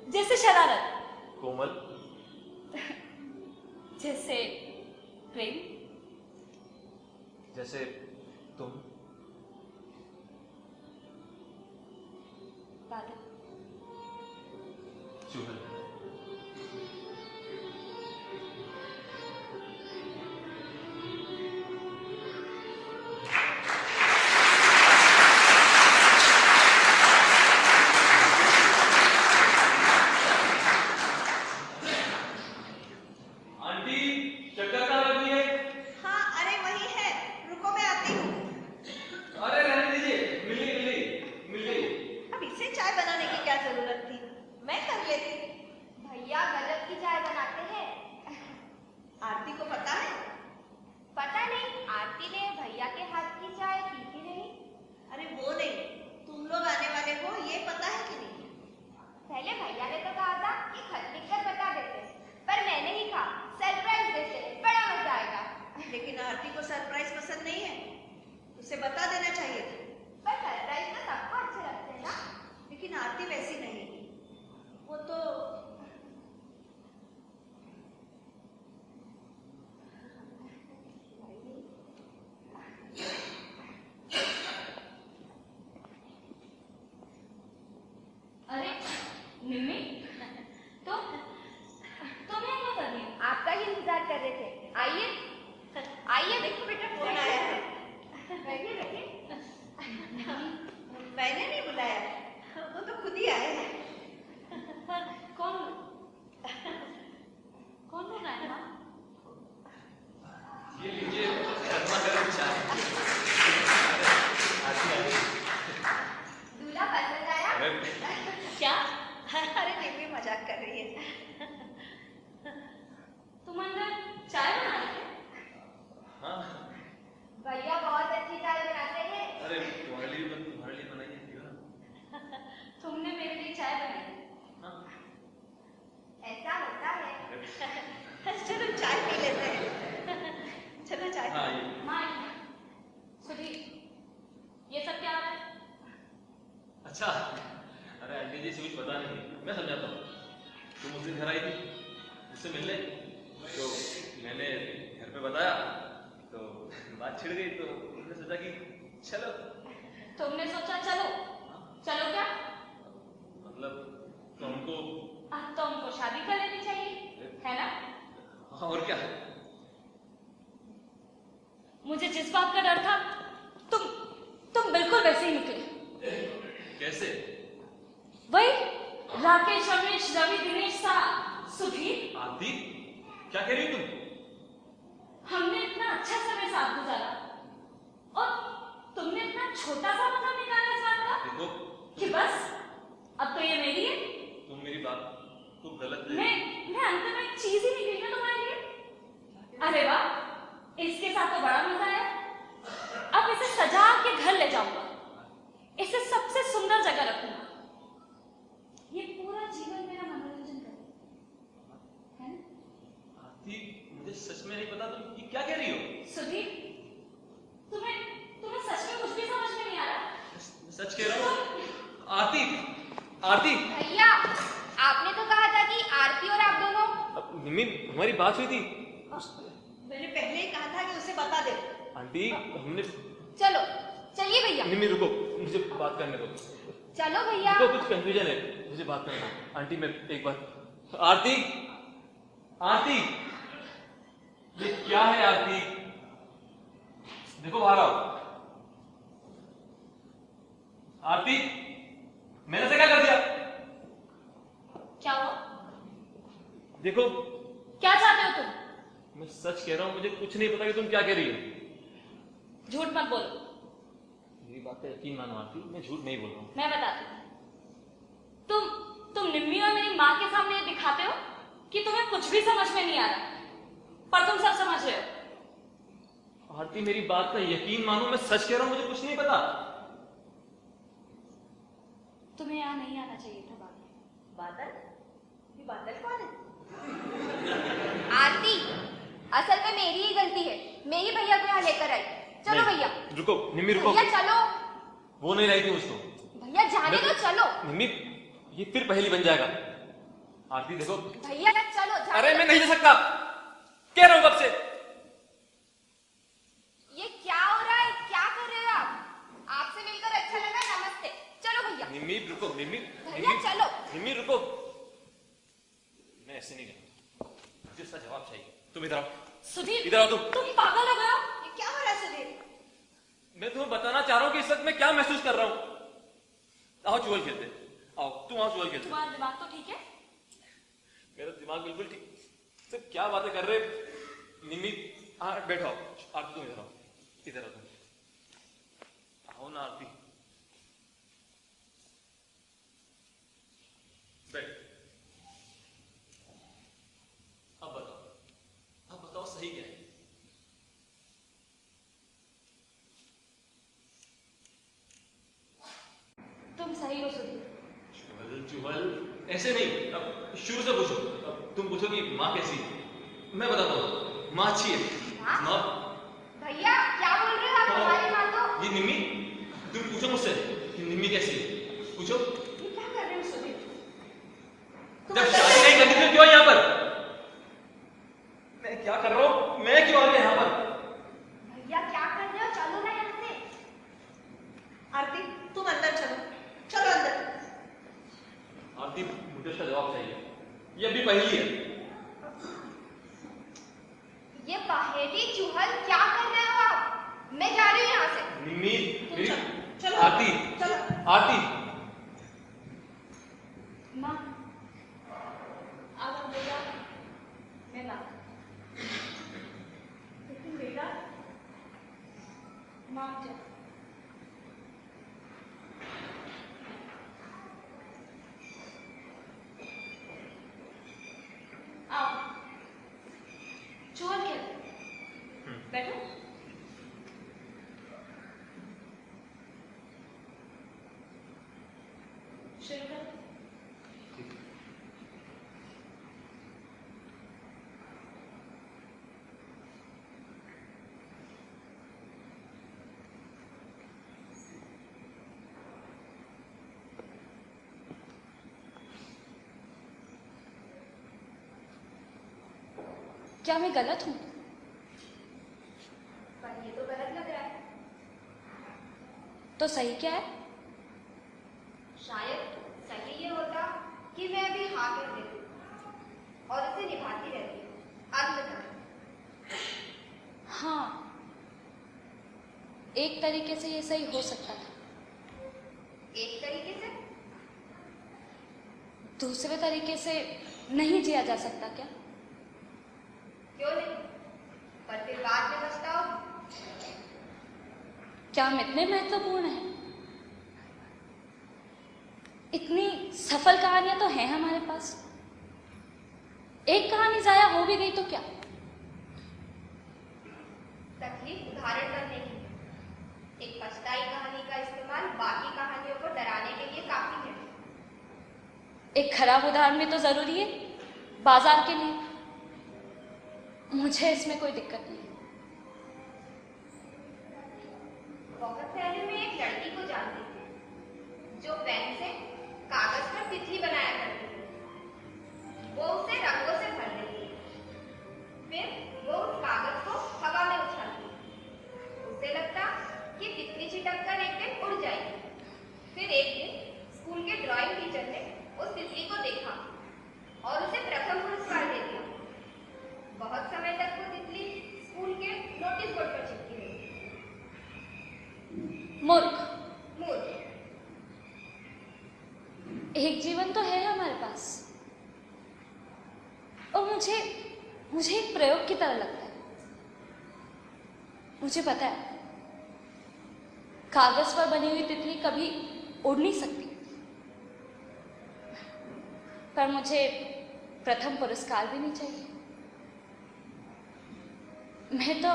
जैसे शरारत। कोमल? जैसे प्रेम। जैसे तुम? बादल, चुहल। आंटी, चक्कर कहाँ लगी है? हाँ, अरे वही है, रुको मैं आती हूँ। अरे रहने दीजिए, मिल गई। अब इसे चाय बनाने क्या? अरे निम्मी मजाक कर रही है। तुम अंदर चाय बना रहे थे? हाँ। भैया बहुत अच्छी चाय बनाते हैं। अरे तुम्हारे लिए बनाई है क्यों ना? तुमने मेरे लिए चाय बनाई? हाँ। ऐसा होता है। चलो चाय पी लेते हैं। चलो चाय हाँ पी। ये माँ, सुधीर, ये सब क्या हो रहा है? अच्छा। अरे आंटी जी से कुछ पता नहीं, मैं समझाता हूँ। तुम उस दिन घर आई थी मुझसे मिलने, तो मैंने घर पे बताया तो बात छिड़ गई, तो उन्होंने सोचा कि चलो। तुमने सोचा चलो? चलो क्या? मतलब तो हमको अब तो हमको शादी कर लेनी चाहिए, है ना? हाँ, और क्या? मुझे जिस बात का डर था, तुम बिल्कुल वैसे ही निकले। कैसे? वही राकेश, रमेश, रवि, दिनेश सा सुधीर। आरती, क्या कह रही हो तुम? हमने इतना अच्छा समय साथ गुजारा और तुमने इतना छोटा सा मतलब निकाला इस बात का देखो कि बस अब तो ये मेरी है। तुम मेरी बात को गलत मैं अंत में एक चीज ही निकली ना तुम्हारे लिए। अरे वाह, इसके साथ तो बड़ा मजा आया। अब इसे सजा के घर ले जाऊंगा, इसे सबसे सुंदर जगह रखूंगा, ये पूरा जीवन मेरा मनोरंजन करेगा, है ना? आरती, मुझे सच में नहीं पता तुम ये क्या कह रही हो। सुधीर, तुम्हें सच में कुछ भी समझ में नहीं आ रहा? मैं सच कह रहा हूँ। आरती, आरती। भैया, आपने तो कहा था कि आरती और आप दोनों। निम्मी, हमारी बात हुई थी। मैंने पहले ही कहा था कि उसे बता दे। आंटी, हमने चलो, चलिए भैया। निम्मी रुको, मुझे बात करने दो। चलो भैया। तो कुछ कंफ्यूजन है, मुझे बात करना है। आंटी, मैं एक बार। आरती, आरती, ये क्या है आरती? देखो बाहर आओ। आरती, मैंने से क्या कर दिया? क्या हुआ? देखो, क्या चाहते हो तुम? मैं सच कह रहा हूं, मुझे कुछ नहीं पता कि तुम क्या कह रही हो। झूठ मत बोलो। मेरी बात का यकीन मानो आरती, मैं झूठ नहीं बोल रहा हूं। मैं बताती हूँ। तुम निम्मी और मेरी माँ के सामने ये दिखाते हो कि तुम्हें कुछ भी समझ में नहीं आ रहा, पर तुम सब समझ रहे हो। आरती, मेरी बात का यकीन मानो, मैं सच कह रहा हूं, मुझे कुछ नहीं पता। तुम्हें यहाँ नहीं आना चाहिए था। बादल? ये बादल कौन है? आरती, असल में मेरी ही गलती है। मैं ही भैया को यहाँ लेकर आई। चलो नहीं, भैया। रुको निम्मी, रुको। भैया चलो। वो नहीं लाई थी उसको। भैया जाने दो, चलो। निम्मी, ये फिर पहेली बन जाएगा। आरती देखो। भैया चलो, जाने अरे दो। मैं नहीं जा सकता, कह रहा हूं कब से। ये क्या हो रहा है? क्या कर रहे हो आप? आपसे मिलकर अच्छा लगा, नमस्ते। चलो भैया। निम्मी रुको, निम्मी। भैया चलो। निम्मी रुको। मैं ऐसे नहीं कहता, मुझे इसका जवाब चाहिए। तुम इधर आओ। सुधीर, इधर आओ तुम पागल हो गए हो? ये क्या हो रहा है सुधीर? मैं तुम्हें बताना चाह रहा हूं कि इस वक्त मैं क्या महसूस कर रहा हूं। आओ चुगल खेलते। आओ, तुम आओ चुगल खेलते। तुम्हारा दिमाग तो ठीक है? मेरा दिमाग बिल्कुल ठीक। तो क्या बातें कर रहे निम्मी? हाँ बैठो। आरती तुम इधर आओ, इधर आओ तुम। आओ ना आरती, बैठ। अब बताओ सही क्या है? तुम सही हो सुधीर। चुहल चुहल ऐसे नहीं, अब शुरू से पूछो। अब तुम पूछो कि माँ कैसी है, मैं बताता हूँ। माँ अच्छी है। माँ? भैया क्या बोल रहे हो आप? हमारी माँ तो। ये निम्मी, तुम पूछो मुझसे कि निम्मी कैसी है, पूछो। ये क्या कर रहे हो सुधीर? जब शादी नहीं करनी तो क्यों यहाँ पर? मैं क्या कर रहा हूँ? मैं क्यों आ गया यहाँ पर? भैया क्या कर रहे हो? चलो ना यहाँ से। आरती, तुम अंदर चलो। चलो अंदर। आरती, मुझे उसका जवाब चाहिए। ये अभी पहेली है। ये पहेली चुहल क्या कर रहे हो आप? मैं जा रही हूँ यहाँ से। निम्मी, तुम मेरी चलो। आरती, चलो। आरती। माँ, अब हम बेटा, मैं बात। लेकिन बेटा, माँ जा। क्या मैं गलत हूँ? पर ये तो गलत लग रहा है। तो सही क्या है? शायद सही ये होता कि मैं अभी हाँ कह देती और उसे निभाती रहती अंत तक। हाँ, एक तरीके से ये सही हो सकता था। एक तरीके से? दूसरे तरीके से नहीं जिया जा सकता क्या? क्यों नहीं? पर फिर बाद में पछताओ। क्या हम इतने महत्वपूर्ण हैं? इतनी सफल कहानियां तो हैं हमारे पास। एक कहानी जाया हो भी गई तो क्या? तकलीफ उदाहरण बनने की। एक पछताई कहानी का इस्तेमाल बाकी कहानियों को डराने के लिए काफी है। एक खराब उदाहरण भी तो जरूरी है बाजार के लिए। मुझे इसमें कोई दिक्कत नहीं। बहुत पहले मैं एक लड़की को जानती थी जो पेन से कागज पर तितली बनाया करती थी। वो उसे रंगों से भर देती, फिर वो उस कागज को हवा में उछालती। उसे लगता कि तितली छिटक कर एक दिन उड़ जाएगी। फिर एक दिन स्कूल के ड्राइंग टीचर ने उस तितली को देखा और उसे प्रथम पुरस्कार दे दिया। बहुत समय तक वो तितली स्कूल के नोटिस बोर्ड पर चिपकी रही। मूर्ख। मूर्ख। एक जीवन तो है हमारे पास और मुझे एक प्रयोग की तरह लगता है। मुझे पता है कागज पर बनी हुई तितली कभी उड़ नहीं सकती, पर मुझे प्रथम पुरस्कार भी नहीं चाहिए। मैं तो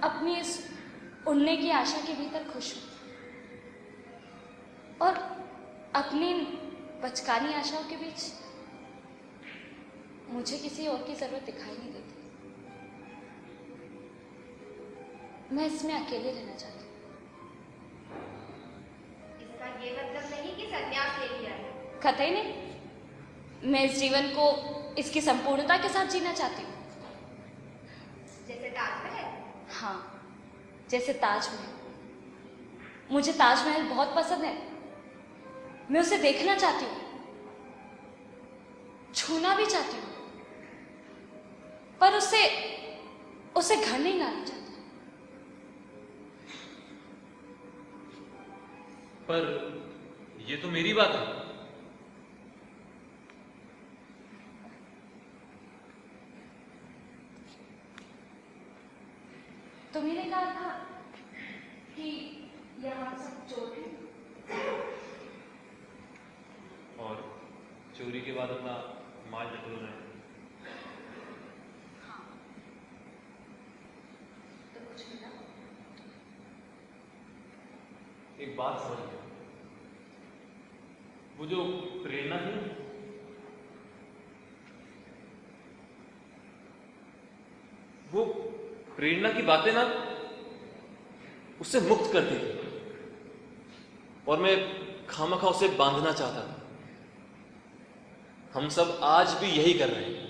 अपनी इस उड़ने की आशा के भीतर खुश हूं और अपनी बचकानी आशाओं के बीच मुझे किसी और की जरूरत दिखाई नहीं देती। मैं इसमें अकेले रहना चाहती हूँ। इसका ये मतलब नहीं कि संन्यास ले लिया है। कतई नहीं। मैं इस जीवन को इसकी संपूर्णता के साथ जीना चाहती हूँ। जैसे ताजमहल। हाँ, जैसे ताजमहल। मुझे ताजमहल बहुत पसंद है। मैं उसे देखना चाहती हूँ, छूना भी चाहती हूँ, पर उसे घर नहीं लाना चाहती। पर ये तो मेरी बात है। तुम्ही ने कहा था कि यहाँ सब चोर हैं और चोरी के बाद अपना माल टटोल रहे हैं। हाँ, तो कुछ मिला? एक बात समझ गया, वो जो प्रेरणा थी ना, वो प्रेरणा की बातें ना उससे मुक्त करती थी और मैं खामखा उसे बांधना चाहता था। हम सब आज भी यही कर रहे हैं।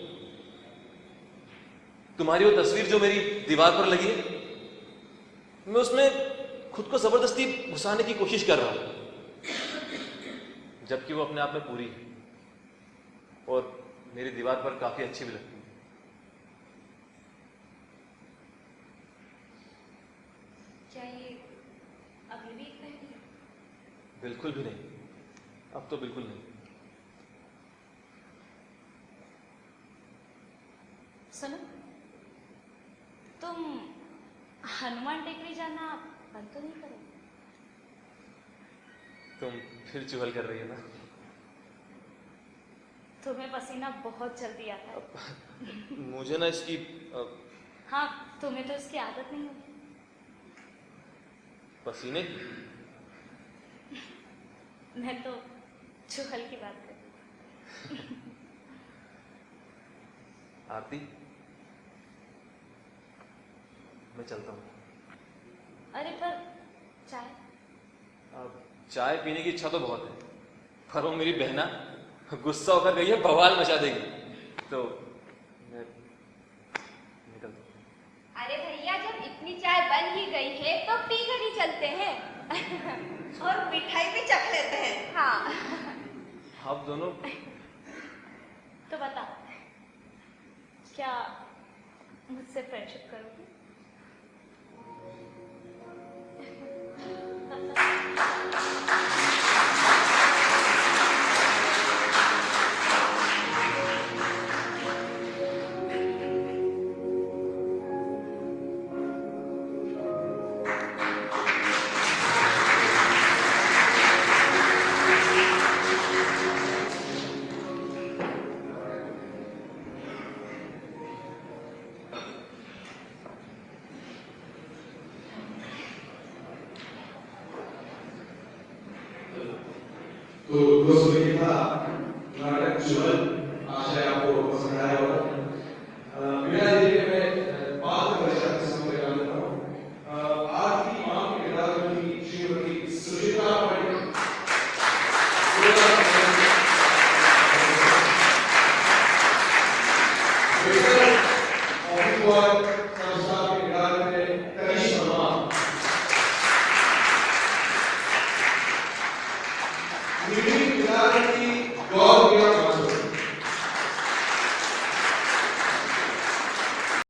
तुम्हारी वो तस्वीर जो मेरी दीवार पर लगी है, मैं उसमें खुद को जबरदस्ती घुसाने की कोशिश कर रहा हूं, जबकि वो अपने आप में पूरी है और मेरी दीवार पर काफी अच्छी भी लगती है। क्या ये अभी भी इतना ही है? बिल्कुल भी नहीं, अब तो बिल्कुल नहीं। सुनो, तुम हनुमान टेकरी जाना बंद तो नहीं करोगे? तुम फिर चुगल कर रही है ना। तुम्हें पसीना बहुत जल्दी आता है। मुझे ना इसकी हाँ, तुम्हें तो इसकी आदत नहीं होगी। पसीने मैं तो चुगल की बात कर रही हूँ। आरती, मैं चलता हूँ। अरे पर चाय? अब चाय पीने की इच्छा तो बहुत है, पर वो मेरी बहना गुस्सा होकर गई है, बवाल मचा देगी, तो मैं चाय बन ही गई है तो पी कर ही चलते हैं। और मिठाई भी चख लेते हैं। हाँ। आप दोनों तो बता, क्या मुझसे फ्रेंडशिप करोगी? तो दोस्तों ये था नाटक जुगल। आशा है आपको पसंद आया होगा। बिना देरी के मैं बात परीक्षा के समय लगा लेता हूँ। आज की मांग के किताब की श्रीमती सुचिता पंडित संस्था के किताब में कई सम्मान गौर